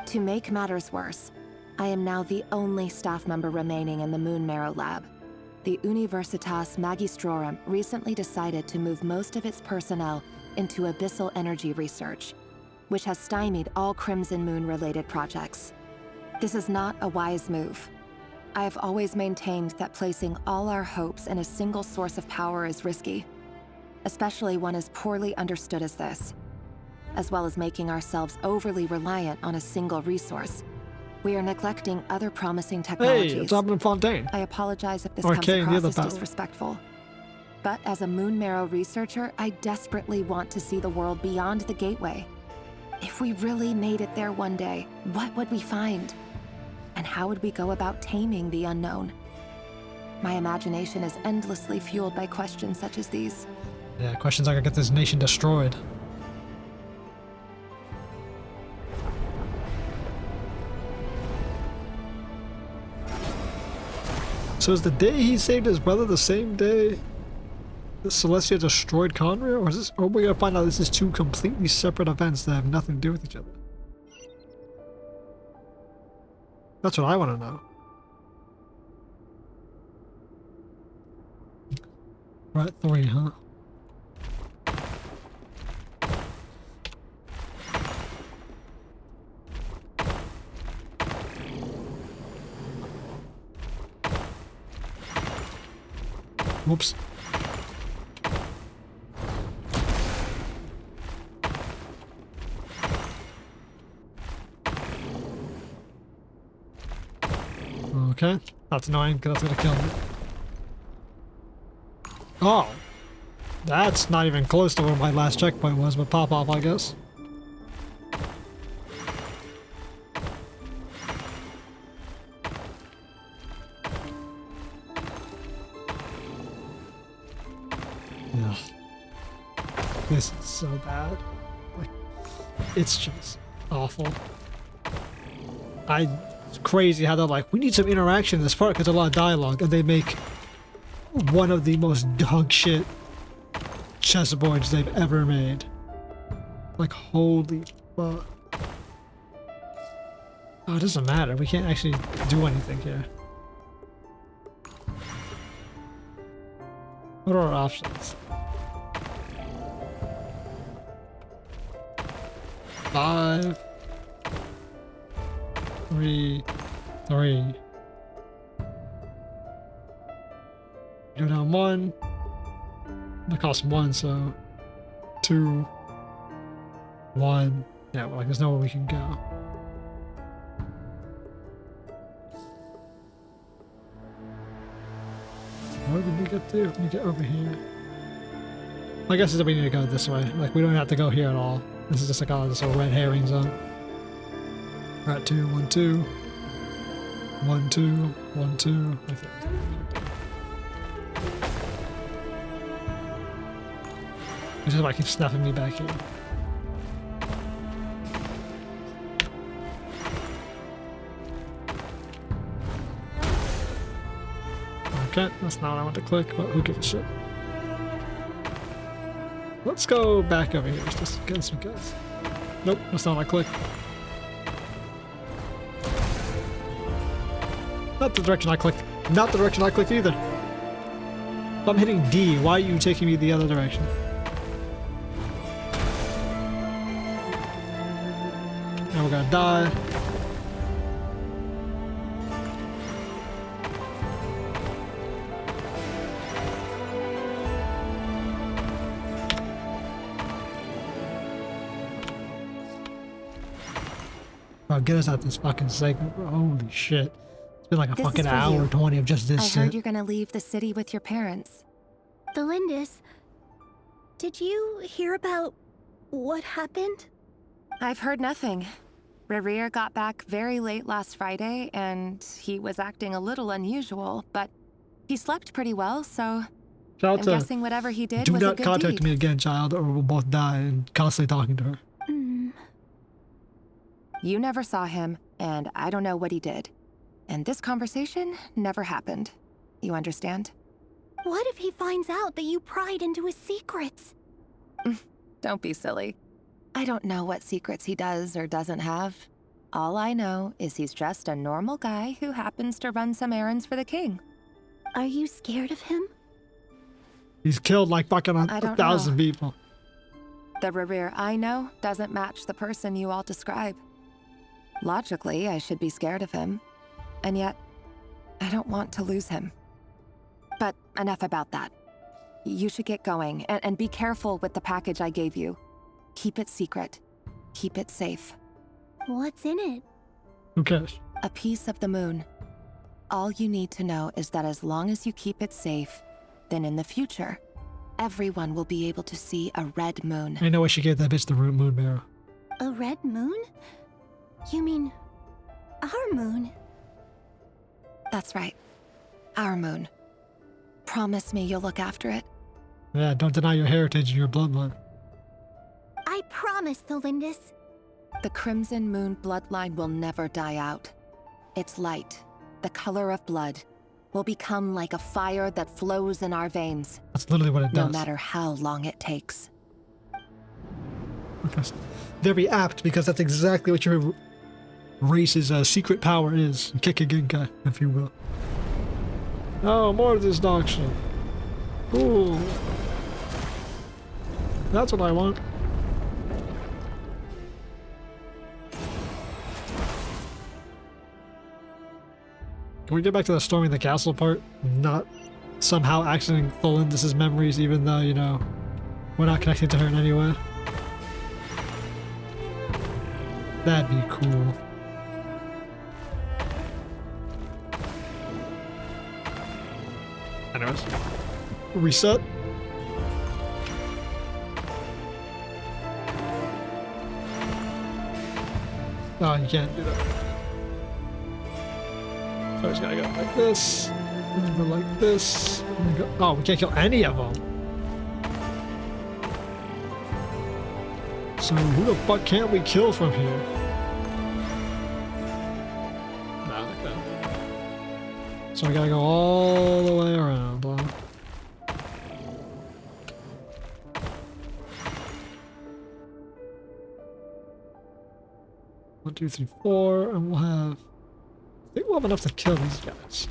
To make matters worse, I am now the only staff member remaining in the Moon Marrow lab. The Universitas Magistrorum recently decided to move most of its personnel into abyssal energy research, which has stymied all Crimson Moon-related projects. This is not a wise move. I have always maintained that placing all our hopes in a single source of power is risky, especially one as poorly understood as this. As well as making ourselves overly reliant on a single resource, we are neglecting other promising technologies. Hey, it's Obrin Fontaine. I apologize if this Arcane, comes the other across as power. disrespectful. But as a Moon Marrow researcher, I desperately want to see the world beyond the gateway. If we really made it there one day, what would we find? And how would we go about taming the unknown? My imagination is endlessly fueled by questions such as these. Yeah, questions like I get this nation destroyed. So is the day he saved his brother the same day that Celestia destroyed Khaenri'ah, or is this, or are we gonna find out this is two completely separate events that have nothing to do with each other? That's what I want to know. Right, 3, huh? Whoops. Okay, that's annoying because that's gonna kill me. Oh, that's not even close to where my last checkpoint was, but pop off, I guess. Yeah, this is so bad. Like, it's just awful. It's crazy how they're like, we need some interaction in this part because a lot of dialogue, and they make one of the most dog shit chessboards they've ever made. Like, holy fuck. Oh, it doesn't matter. We can't actually do anything here. What are our options? 5, 3, 3. Go down 1. That costs 1, so 2, 1. Yeah, well, like there's nowhere we can go. Where did we get to? We get over here. My guess is that we need to go this way. Like, we don't have to go here at all. This is just like, oh, just a red herring zone. We're at 2, 1, 2. 1, 2, 1, 2. Like that. This is why I keep snapping me back here. Okay, that's not what I want to click, but who gives a shit? Let's go back over here just because. Nope, that's not what I clicked. Not the direction I clicked. Not the direction I clicked either. If I'm hitting D, why are you taking me the other direction? Now we're gonna die. Bro, get us out this fucking segment, bro. Holy shit. It's been like a fucking hour 20 of just this I shit. heard you're gonna leave the city with your parents. Tholindis, did you hear about what happened? I've heard nothing. Rerir got back very late last Friday, and he was acting a little unusual, but he slept pretty well, so I'm guessing whatever he did was a good Do not contact deed. me again, child, or we'll both die, and constantly talking to her. You never saw him, and I don't know what he did. And this conversation never happened. You understand? What if he finds out that you pried into his secrets? Don't be silly. I don't know what secrets he does or doesn't have. All I know is he's just a normal guy who happens to run some errands for the king. Are you scared of him? He's killed like fucking I don't 1,000 know. people. The Rerir I know doesn't match the person you all describe. Logically, I should be scared of him. And yet, I don't want to lose him. But enough about that. You should get going, and be careful with the package I gave you. Keep it secret. Keep it safe. What's in it? Who cares? A piece of the moon. All you need to know is that as long as you keep it safe, then in the future, everyone will be able to see a red moon. I know why she gave that bitch the root moon mirror. A red moon? You mean our moon? That's right. Our moon. Promise me you'll look after it. Yeah, don't deny your heritage and your bloodline. I promise, Tholindis. The Crimson Moon bloodline will never die out. Its light, the color of blood, will become like a fire that flows in our veins. That's literally what it does. No matter how long it takes. That's very apt, because that's exactly what your race's secret power is. Kekigenkai, if you will. Oh, more of this dog shit. Ooh. That's what I want. Can we get back to the storming the castle part? Not somehow accessing Tholindis' memories, even though, you know, we're not connected to her in any way. That'd be cool. Anyways. Reset. Oh, you can't do that. So I just gotta go like this, and then go like this, and then go. Oh, we can't kill any of them. So who the fuck can't we kill from here? Nah, like that. So I gotta go all the way around, blah. 1, 2, 3, 4, and we'll have. I think we'll have enough to kill these guys.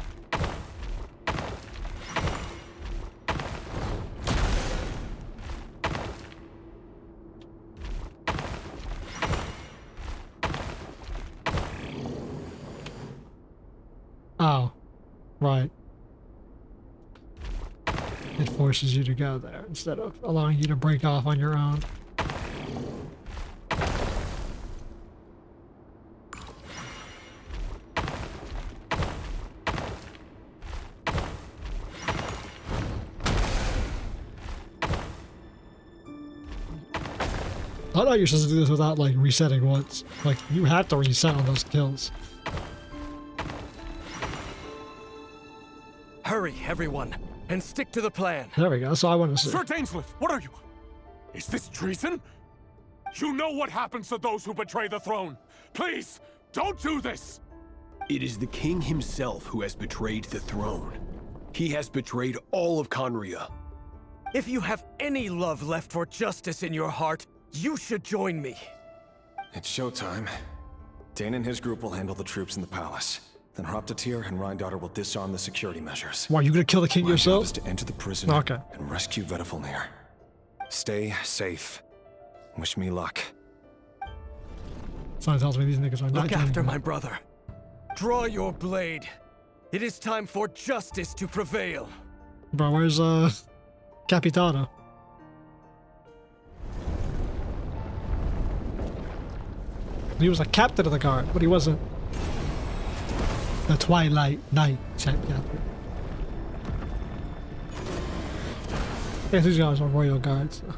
Oh, right. It forces you to go there instead of allowing you to break off on your own. I thought you're supposed to do this without, like, resetting once. Like, you have to reset on those kills. Hurry, everyone, and stick to the plan. There we go. That's all I want to see. Sir Dainsleif, what are you? Is this treason? You know what happens to those who betray the throne. Please, don't do this! It is the king himself who has betrayed the throne. He has betrayed all of Khaenri'ah. If you have any love left for justice in your heart, you should join me. It's showtime. Dane and his group will handle the troops in the palace. Then Hraptatir and Rheindotter will disarm the security measures. Why, you gonna kill the king yourself? My job is to enter the prison and rescue Vedifalnir. Stay safe. Wish me luck. Someone tells me these niggas are not Look after my brother. Draw your blade. It is time for justice to prevail. Bro, where's Capitano? He was a captain of the guard, but he wasn't the Twilight Knight captain. I guess these guys are royal guards. So.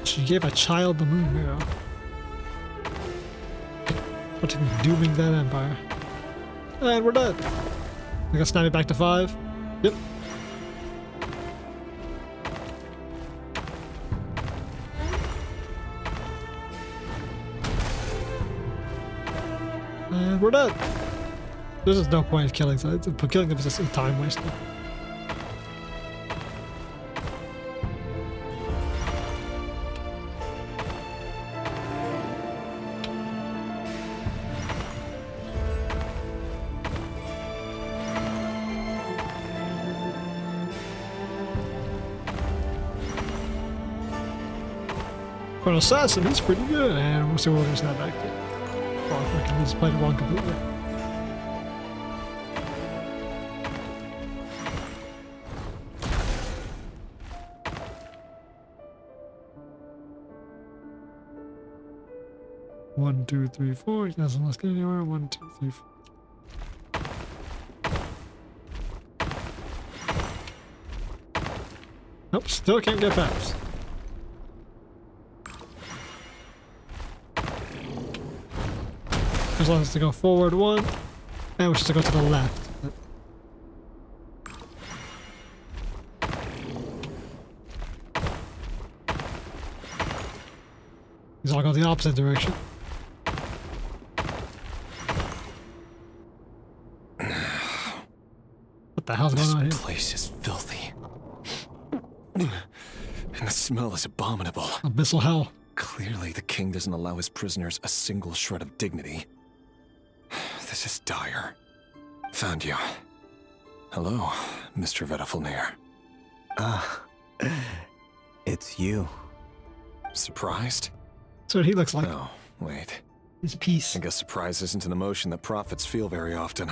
She gave a child the moon mirror. What's dooming that empire? And we're dead. We gotta snap it back to 5. Yep. And we're dead. There's just no point of killing them. Killing them is just a time waster. For an assassin, he's pretty good. And we'll see what we're gonna snap back to. Oh, I just played it wrong completely. One, 2, 3, 4. He doesn't let's get anywhere. 1, 2, 3, 4. Nope, still can't get past. As long as to go forward one, and we're just to go to the left. He's all going the opposite direction. What the hell's going on here? This place is filthy. And the smell is abominable. Abyssal hell. Clearly, the king doesn't allow his prisoners a single shred of dignity. This is dire. Found you. Hello, Mr. Vedafulnir. It's you. Surprised? That's what he looks like. Oh, wait. His peace. I guess surprise isn't an emotion that prophets feel very often.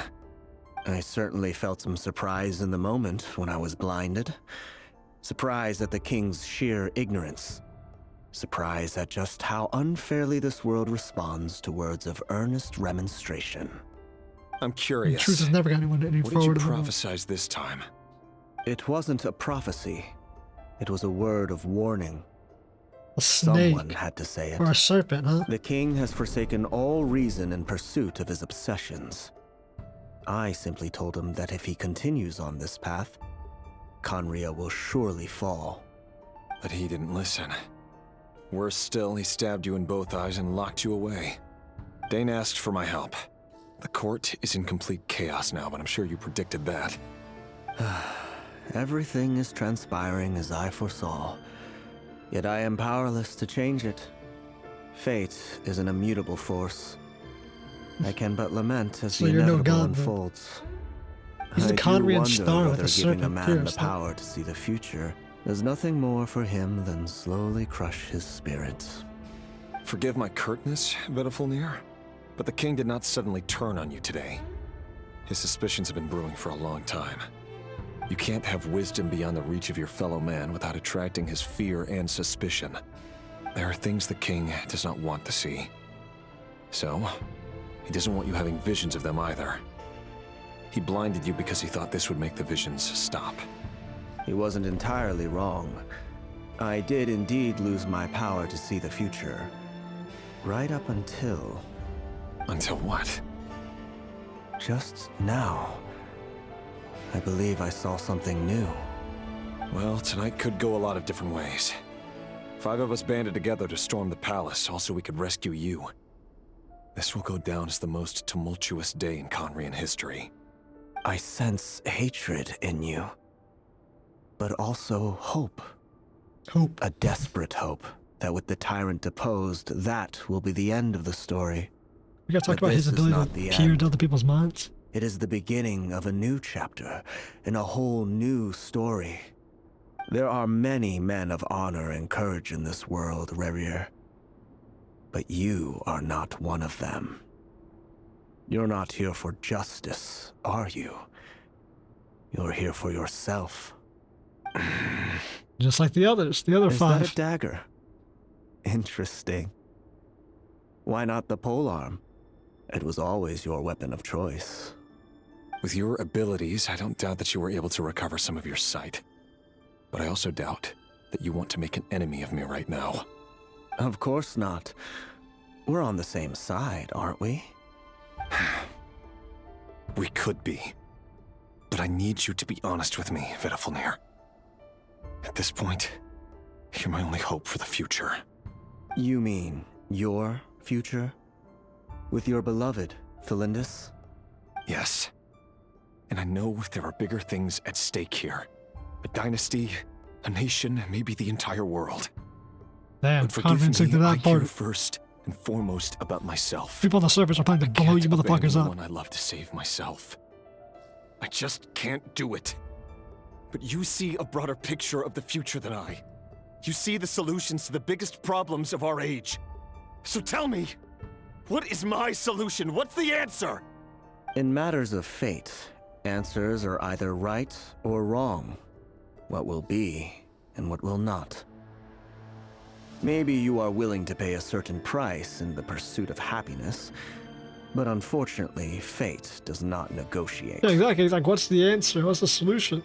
I certainly felt some surprise in the moment when I was blinded. Surprise at the king's sheer ignorance. Surprise at just how unfairly this world responds to words of earnest remonstration. I'm curious. The truth has never got anyone any What forward. did you prophesize this time? It wasn't a prophecy. It was a word of warning. A snake. Someone had to say it. Or a serpent, huh? The king has forsaken all reason in pursuit of his obsessions. I simply told him that if he continues on this path, Khaenri'ah will surely fall. But he didn't listen. Worse still, he stabbed you in both eyes and locked you away. Dane asked for my help. The court is in complete chaos now, but I'm sure you predicted that. Everything is transpiring as I foresaw, yet I am powerless to change it. Fate is an immutable force. I can but lament as So the you're no inevitable god, unfolds. He's a I do Khaenri'ah wonder star with whether a serpent giving a man pierced, the huh? power to see the future does nothing more for him than slowly crush his spirit. Forgive my curtness, Vedafulnir, but the king did not suddenly turn on you today. His suspicions have been brewing for a long time. You can't have wisdom beyond the reach of your fellow man without attracting his fear and suspicion. There are things the king does not want to see. So, he doesn't want you having visions of them either. He blinded you because he thought this would make the visions stop. He wasn't entirely wrong. I did indeed lose my power to see the future. Right up until... Until what? Just now. I believe I saw something new. Well, tonight could go a lot of different ways. 5 of us banded together to storm the palace, also we could rescue you. This will go down as the most tumultuous day in Khaenri'ah history. I sense hatred in you. But also hope. Hope. A desperate hope that with the tyrant deposed, that will be the end of the story. We gotta talk But about his this is ability not to the peer end. into other people's minds. It is the beginning of a new chapter, in a whole new story. There are many men of honor and courage in this world, Rerir. But you are not one of them. You're not here for justice, are you? You're here for yourself. Just like the others, the other Is 5. that a dagger? Interesting. Why not the polearm? It was always your weapon of choice. With your abilities, I don't doubt that you were able to recover some of your sight. But I also doubt that you want to make an enemy of me right now. Of course not. We're on the same side, aren't we? We could be. But I need you to be honest with me, Vedafulnir. At this point, you're my only hope for the future. You mean your future? With your beloved, Tholindis? Yes. And I know there are bigger things at stake here. A dynasty, a nation, maybe the entire world. Damn, But forgive convincing me, to I that care part. first and foremost about myself. People on the surface are planning to blow you motherfuckers up. I love to save myself. I just can't do it. But you see a broader picture of the future than I. You see the solutions to the biggest problems of our age. So tell me, what is my solution? What's the answer? In matters of fate, answers are either right or wrong. What will be, and what will not. Maybe you are willing to pay a certain price in the pursuit of happiness, but unfortunately, fate does not negotiate. Yeah, exactly. He's like, what's the answer? What's the solution?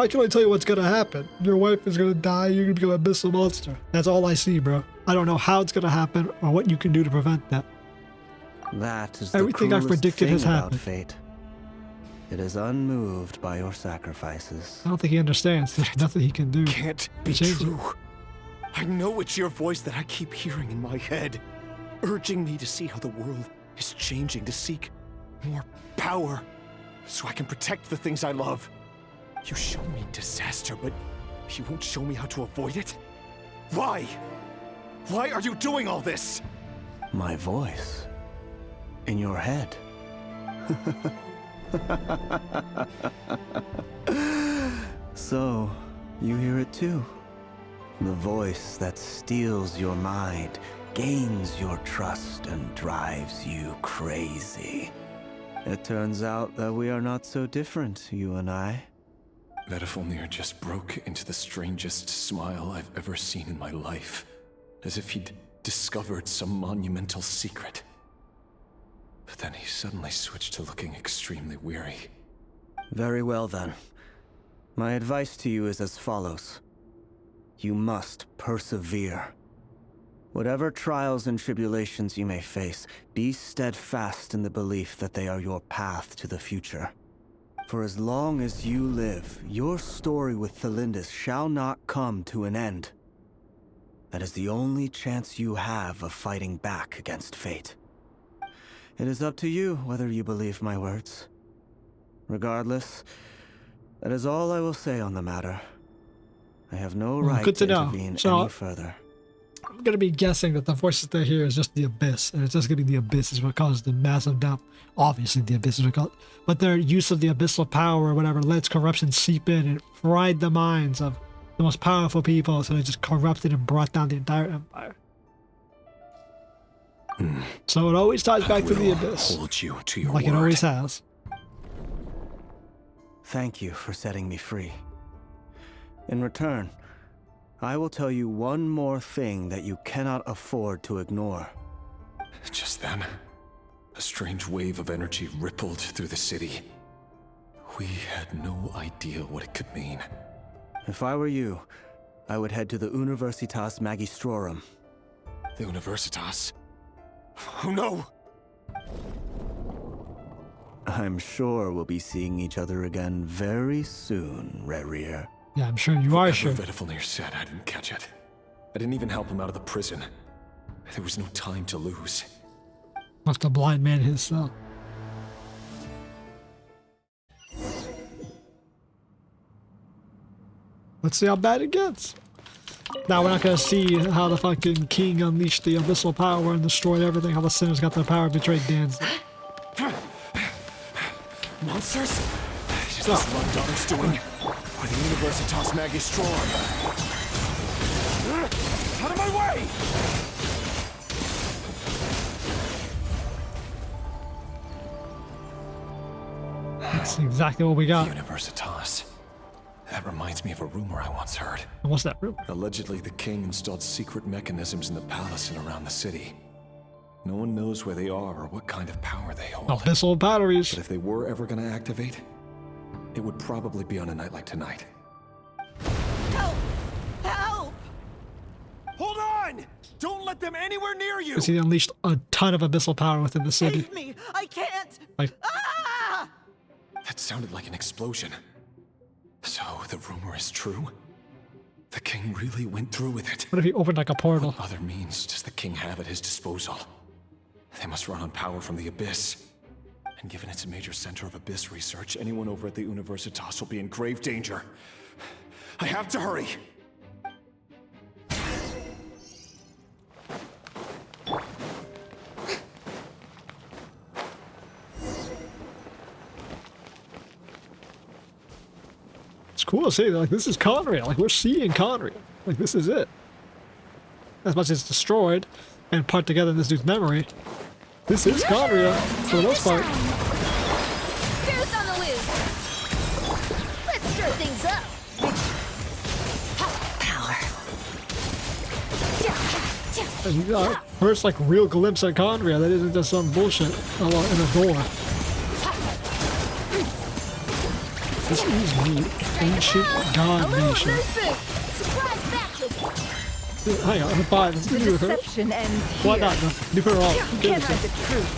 I can only tell you what's gonna happen. Your wife is gonna die, you're gonna become an abyssal monster. That's all I see, bro. I don't know how it's gonna happen or what you can do to prevent that. That is everything the I've predicted has happened. Fate. It is unmoved by your sacrifices. I don't think he understands. There's nothing he can do. Can't be true. I know it's your voice that I keep hearing in my head, urging me to see how the world is changing, to seek more power, so I can protect the things I love. You show me disaster, but you won't show me how to avoid it? Why? Why are you doing all this? My voice. In your head. So, you hear it too. The voice that steals your mind, gains your trust, and drives you crazy. It turns out that we are not so different, you and I. Vedifilnir just broke into the strangest smile I've ever seen in my life, as if he'd discovered some monumental secret. But then he suddenly switched to looking extremely weary. Very well then. My advice to you is as follows. You must persevere. Whatever trials and tribulations you may face, be steadfast in the belief that they are your path to the future. For as long as you live, your story with Tholindis shall not come to an end. That is the only chance you have of fighting back against fate. It is up to you whether you believe my words. Regardless, that is all I will say on the matter. I have no right to intervene any further. I'm gonna be guessing that the voices they hear is just the Abyss, and it's just gonna be the Abyss is what causes the massive doubt. Obviously, the Abyss is what caused, but their use of the abyssal power or whatever lets corruption seep in and fried the minds of the most powerful people, so they just corrupted and brought down the entire empire. So it always ties back to the Abyss, hold you to your like word. it always has. Thank you for setting me free. In return, I will tell you one more thing that you cannot afford to ignore. Just then, a strange wave of energy rippled through the city. We had no idea what it could mean. If I were you, I would head to the Universitas Magistrorum. The Universitas? Oh no! I'm sure we'll be seeing each other again very soon, Rerir. Yeah, I'm sure you are sure. Vedifilnir said I didn't catch it. I didn't even help him out of the prison. There was no time to lose. Must have blind man himself. Let's see how bad it gets. Now we're not gonna see how the fucking king unleashed the abyssal power and destroyed everything, how the sinners got their power, betrayed Dan's. Monsters? Is this Rundon's doing? Or the Universitas Magistrorum? Out of my way! That's exactly what we got. The Universitas. That reminds me of a rumor I once heard. What's that rumor? Allegedly, the king installed secret mechanisms in the palace and around the city. No one knows where they are or what kind of power they hold. Abyssal batteries. But if they were ever going to activate, it would probably be on a night like tonight. Help! Help! Hold on! Don't let them anywhere near you! Because he unleashed a ton of abyssal power within the city. Save me! I can't! Like, That sounded like an explosion. So the rumor is true? The king really went through with it? What if he opened like a portal? What other means does the king have at his disposal? They must run on power from the Abyss. And given it's a major center of Abyss research, anyone over at the Universitas will be in grave danger. I have to hurry! It's cool to see, like, this is Khaenri'ah. Like, we're seeing Khaenri'ah. Like, this is it. As much as it's destroyed and put together in this dude's memory, this is Khaenri'ah for the most part. Goose on the loose. Let's stir things up. Power. And you got first, like, real glimpse at Khaenri'ah that isn't just some bullshit in a door. This is the ancient god nation. Hang on, fine. Let's do her. Why not? No, do her all. Can't hide the truth.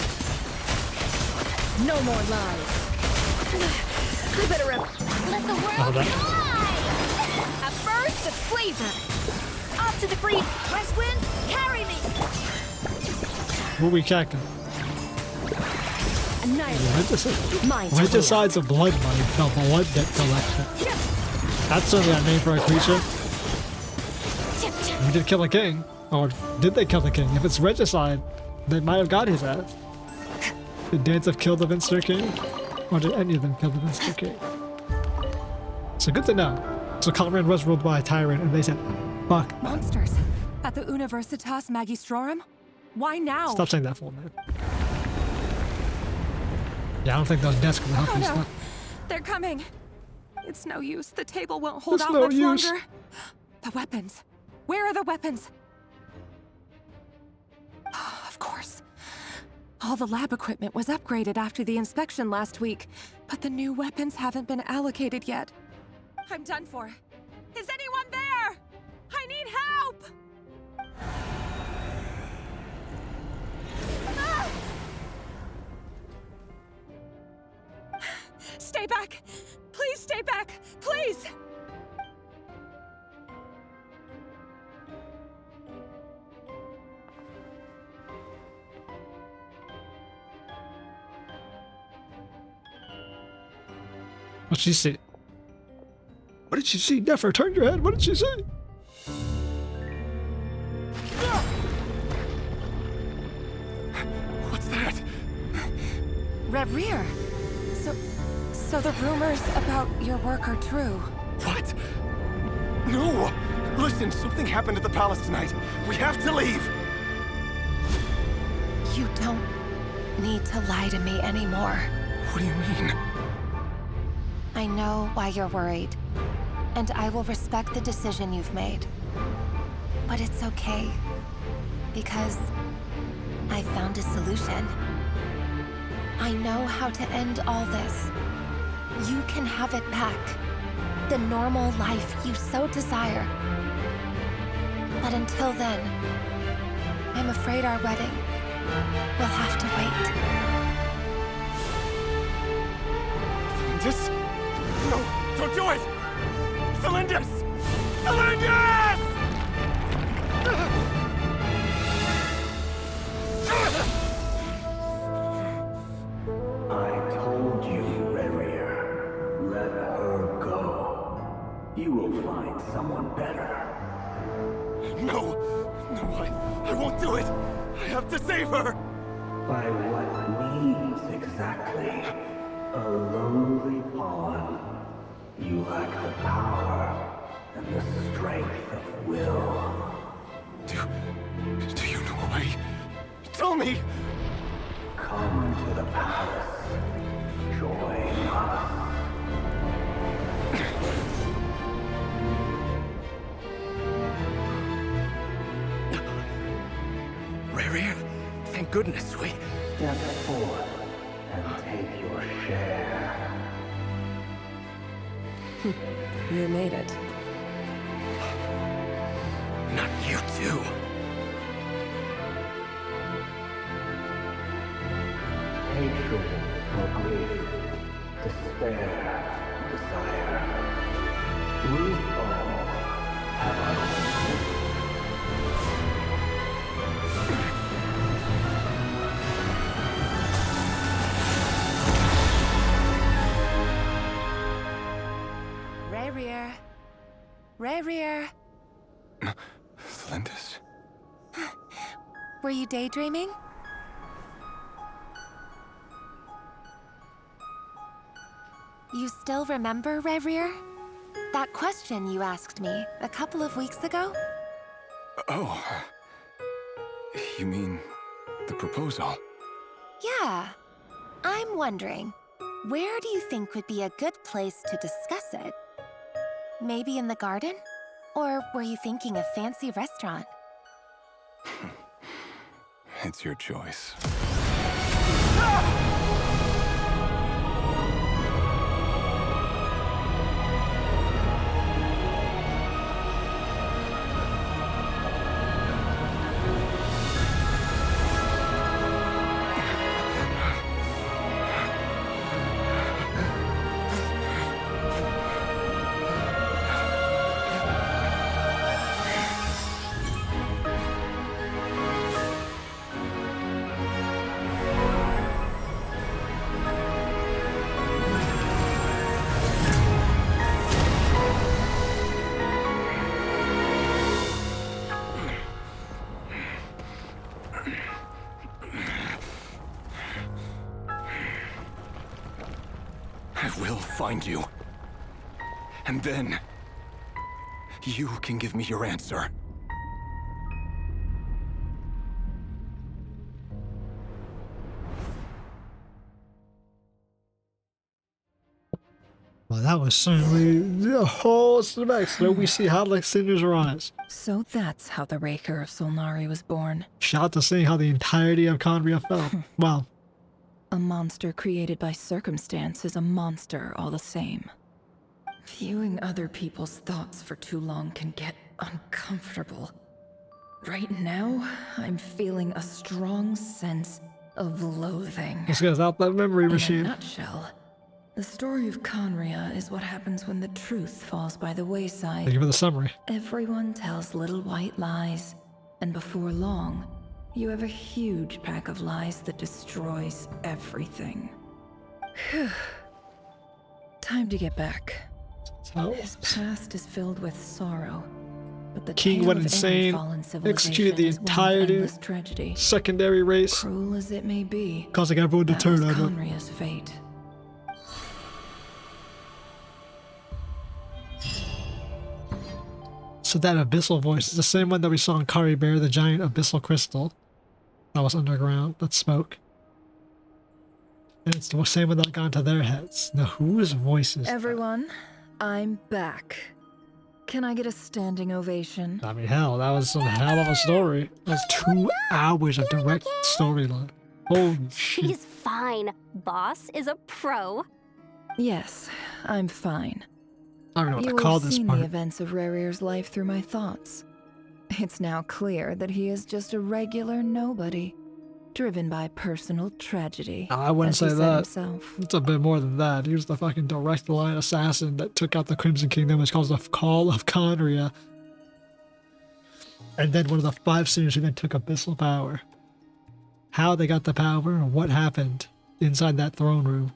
No more lies. I better let the world fly. At first, the flavor. Up to the breeze. West wind, carry me. What are we checking? Regicide's a blood money. No, blood debt collection. That's certainly a name for a creature. We did kill a king. Or did they kill the king? If it's regicide, they might have got his ass. Did Danzif kill the Minster King? Or did any of them kill the Minster King? So good to know. So Conrad was ruled by a tyrant and they said, fuck. Monsters at the Universitas Magistrorum? Why now? Stop saying that full name. Yeah, I don't think those desks will help you stop. They're coming. It's no use. The table won't hold out much longer. The weapons. Where are the weapons? Of course. All the lab equipment was upgraded after the inspection last week, but the new weapons haven't been allocated yet. I'm done for. Is anyone there? I need help! Ah! Stay back! Please stay back! Please! What'd she say? What did she see? Nefer, turn your head. What did she say? What's that? Rerir. So the rumors about your work are true. What? No! Listen, something happened at the palace tonight. We have to leave! You don't need to lie to me anymore. What do you mean? I know why you're worried, and I will respect the decision you've made. But it's okay, because I found a solution. I know how to end all this. You can have it back. The normal life you so desire. But until then, I'm afraid our wedding will have to wait. Tholindis? No, don't do it! Tholindis! Tholindis! I told you, Rerir. Let her go. You will find someone better. No! I won't do it! I have to save her! By what means exactly? A lowly pawn. You lack the power and the strength of will. Do you know a way? Tell me! Come to the palace. Join us. Rerir, thank goodness we... Step forth and take your share. You made it. Not you too. Hatred or grief, despair or desire. We all have our own. Rerir. Rerir. Tholindis? Were you daydreaming? You still remember, Rerir? That question you asked me a couple of weeks ago? Oh. You mean the proposal? Yeah. I'm wondering, where do you think would be a good place to discuss it? Maybe in the garden? Or were you thinking a fancy restaurant? It's your choice. I will find you. And then, you can give me your answer. Well, that was certainly the whole cinematic. So we see how like cinders rise. So that's how the Rächer of Solnari was born. Shout out to seeing how the entirety of Khaenri'ah fell. Wow. A monster created by circumstance is a monster all the same. Viewing other people's thoughts for too long can get uncomfortable. Right now, I'm feeling a strong sense of loathing. Let's get out that memory machine. In a nutshell, the story of Khaenri'ah is what happens when the truth falls by the wayside. Thank you for the summary. Everyone tells little white lies, and before long, you have a huge pack of lies that destroys everything. Whew. Time to get back. His past is filled with sorrow, but the King tale went of insane, every fallen executed the civilization is one of entirety endless tragedy. secondary race, Cruel as it may be, causing everyone to that turn was on him. Khaenri'ah's fate. So that abyssal voice is the same one that we saw in Kari Bear, the giant abyssal crystal that was underground, that spoke. And it's the same one that got into their heads. Now whose voice is Everyone, I'm back. Can I get a standing ovation? that? I mean, hell, that was some hell of a story. That's 2 hours of direct storyline. Holy shit. She's fine. Boss is a pro. Yes, I'm fine. I don't know what You to will call have this seen part. the events of Rerir's life through my thoughts. It's now clear that he is just a regular nobody, driven by personal tragedy. I wouldn't as he say said that. himself. It's a bit more than that. He was the fucking direct line assassin that took out the Crimson Kingdom, which caused the Call of Khaenri'ah. And then one of the 5 sinners who then took abyssal power. How they got the power and what happened inside that throne room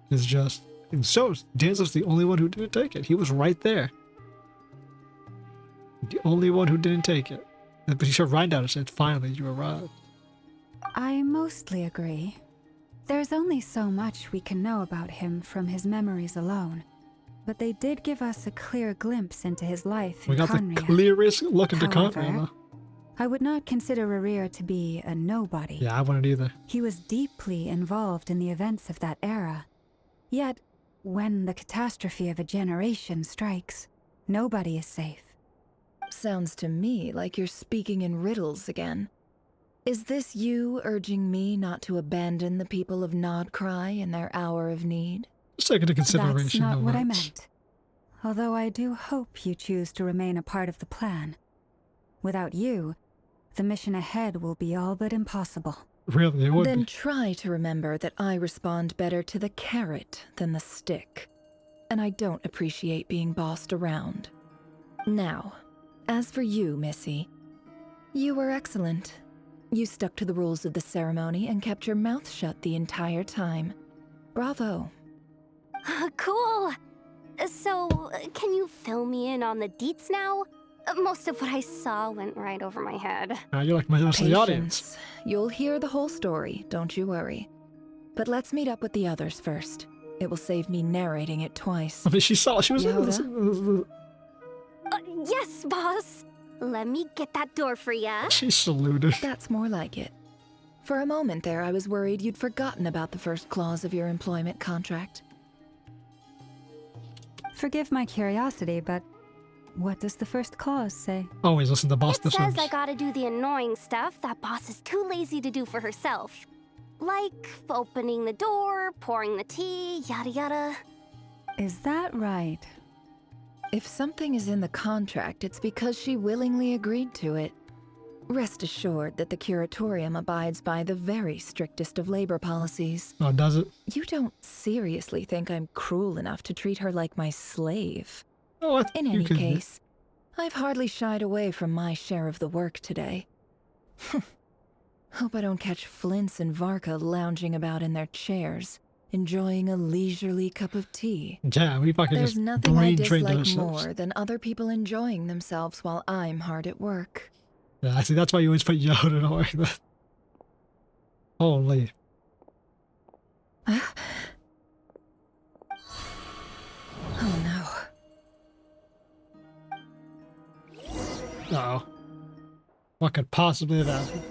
is just... And so, Danzif's the only one who didn't take it. He was right there. The only one who didn't take it. But he showed Rindout and said, finally, you arrived. I mostly agree. There's only so much we can know about him from his memories alone, but they did give us a clear glimpse into his life in We got Khaenri'ah. the clearest look into However, Khaenri'ah. I would not consider Rerir to be a nobody. Yeah, I wouldn't either. He was deeply involved in the events of that era. Yet, when the catastrophe of a generation strikes, nobody is safe. Sounds to me like you're speaking in riddles again. Is this you urging me not to abandon the people of Nod-Krai in their hour of need? Just take into That's consideration not the what I words. meant. Although I do hope you choose to remain a part of the plan. Without you, the mission ahead will be all but impossible. Really, it would Then be. try to remember that I respond better to the carrot than the stick. And I don't appreciate being bossed around. Now, as for you, Missy, you were excellent. You stuck to the rules of the ceremony and kept your mouth shut the entire time. Bravo. Cool. So, can you fill me in on the deets now? Most of what I saw went right over my head. You're like most of the audience. Patience. You'll hear the whole story, don't you worry. But let's meet up with the others first. It will save me narrating it twice. I mean, she was Yoda? Yes, boss. Let me get that door for ya. She saluted. That's more like it. For a moment there, I was worried you'd forgotten about the first clause of your employment contract. Forgive my curiosity, but what does the first clause say? Always listen to boss It says decisions. I gotta do the annoying stuff that boss is too lazy to do for herself. Like opening the door, pouring the tea, yada yada. Is that right? If something is in the contract, it's because she willingly agreed to it. Rest assured that the Curatorium abides by the very strictest of labor policies. Oh, does it? You don't seriously think I'm cruel enough to treat her like my slave? Oh, in any case, I've hardly shied away from my share of the work today. Hope I don't catch Flintz and Varka lounging about in their chairs, enjoying a leisurely cup of tea. Yeah, we fucking There's just nothing I brain trained dislike ourselves. more than other people enjoying themselves while I'm hard at work. Yeah, I see. That's why you always put Yoda in like that. Holy. Uh-oh. What could possibly have happened?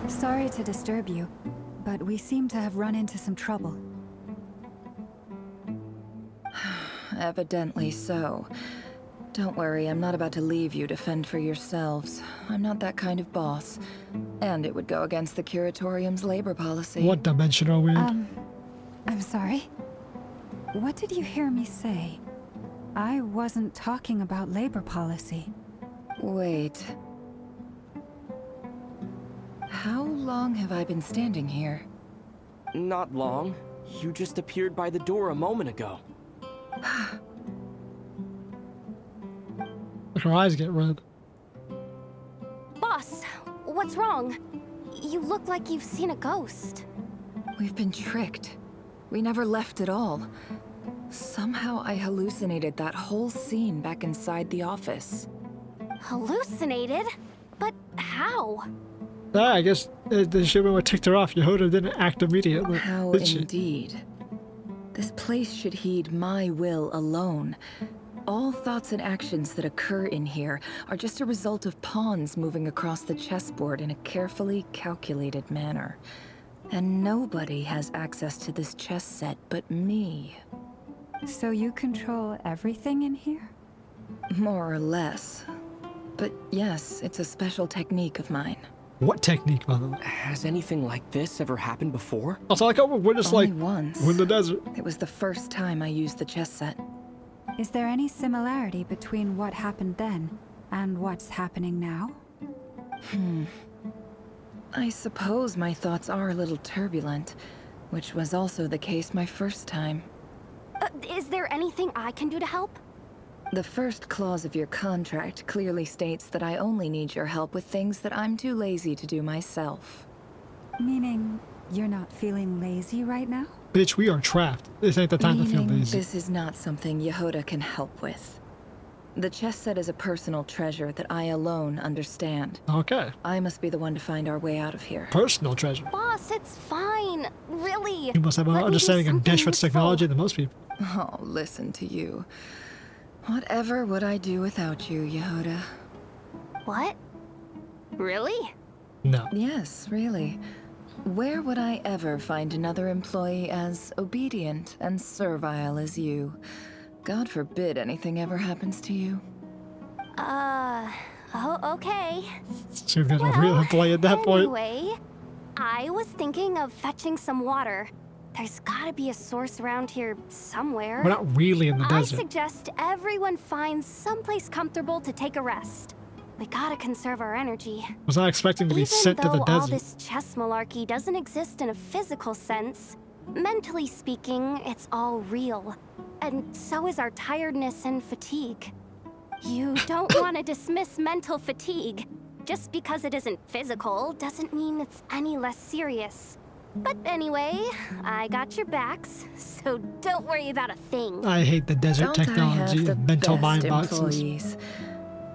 Sorry to disturb you, but we seem to have run into some trouble. Evidently so. Don't worry, I'm not about to leave you to fend for yourselves. I'm not that kind of boss. And it would go against the Curatorium's labor policy. What dimension are we in? I'm sorry? What did you hear me say? I wasn't talking about labor policy. Wait. How long have I been standing here? Not long. You just appeared by the door a moment ago. Her eyes get red. Boss, what's wrong? You look like you've seen a ghost. We've been tricked. We never left at all. Somehow I hallucinated that whole scene back inside the office. Hallucinated? But how? Ah, I guess the shipment would ticked her off. Yehuda didn't act immediately. How did she? indeed. This place should heed my will alone. All thoughts and actions that occur in here are just a result of pawns moving across the chessboard in a carefully calculated manner. And nobody has access to this chess set but me. So you control everything in here? More or less. But yes, it's a special technique of mine. What technique, by the way? Has anything like this ever happened before? Also, like, oh, we're just Only like, once. we're in the desert. It was the first time I used the chess set. Is there any similarity between what happened then and what's happening now? I suppose my thoughts are a little turbulent, which was also the case my first time. Is there anything I can do to help? The first clause of your contract clearly states that I only need your help with things that I'm too lazy to do myself. Meaning, you're not feeling lazy right now? Bitch, we are trapped. This ain't the time to feel Meaning lazy. this is not something Yehuda can help with. The chess set is a personal treasure that I alone understand. Okay. I must be the one to find our way out of here. Personal treasure. Boss, it's fine. Really. You must have more understanding of Deshret's technology than most people. Oh, listen to you. Whatever would I do without you, Yehuda? What? Really? No. Yes, really. Where would I ever find another employee as obedient and servile as you? God forbid anything ever happens to you. Oh, okay. She's gonna really play at that point. Anyway, I was thinking of fetching some water. There's gotta be a source around here somewhere. We're not really in the desert. I suggest everyone finds someplace comfortable to take a rest. We gotta conserve our energy. Was not expecting to be sent to the Even though all desert. this chess malarkey doesn't exist in a physical sense, mentally speaking, it's all real. And so is our tiredness and fatigue. You don't want to dismiss mental fatigue. Just because it isn't physical doesn't mean it's any less serious. But anyway, I got your backs, so don't worry about a thing. I hate the desert Don't technology I have the and mental best mind boxes. employees?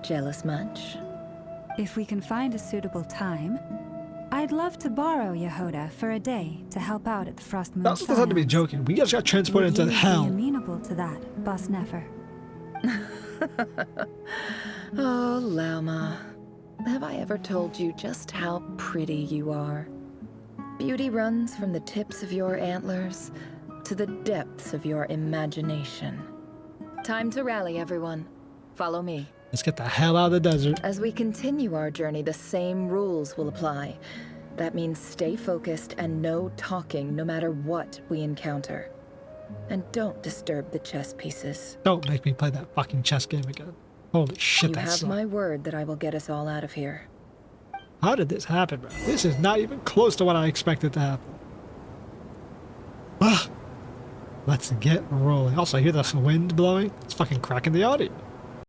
Jealous much? If we can find a suitable time, I'd love to borrow Yehuda for a day to help out at the Frost Moon. That's not to be joking. We just got transported Would to you hell. be amenable to that, Boss Nefer? Oh, Lauma. Have I ever told you just how pretty you are? Beauty runs from the tips of your antlers to the depths of your imagination. Time to rally, everyone. Follow me. Let's get the hell out of the desert. As we continue our journey, the same rules will apply. That means stay focused and no talking no matter what we encounter. And don't disturb the chess pieces. Don't make me play that fucking chess game again. Holy shit, You that have sucked. my word that I will get us all out of here. How did this happen, bro? This is not even close to what I expected to happen. Let's get rolling. Also, I hear the wind blowing. It's fucking cracking the audio.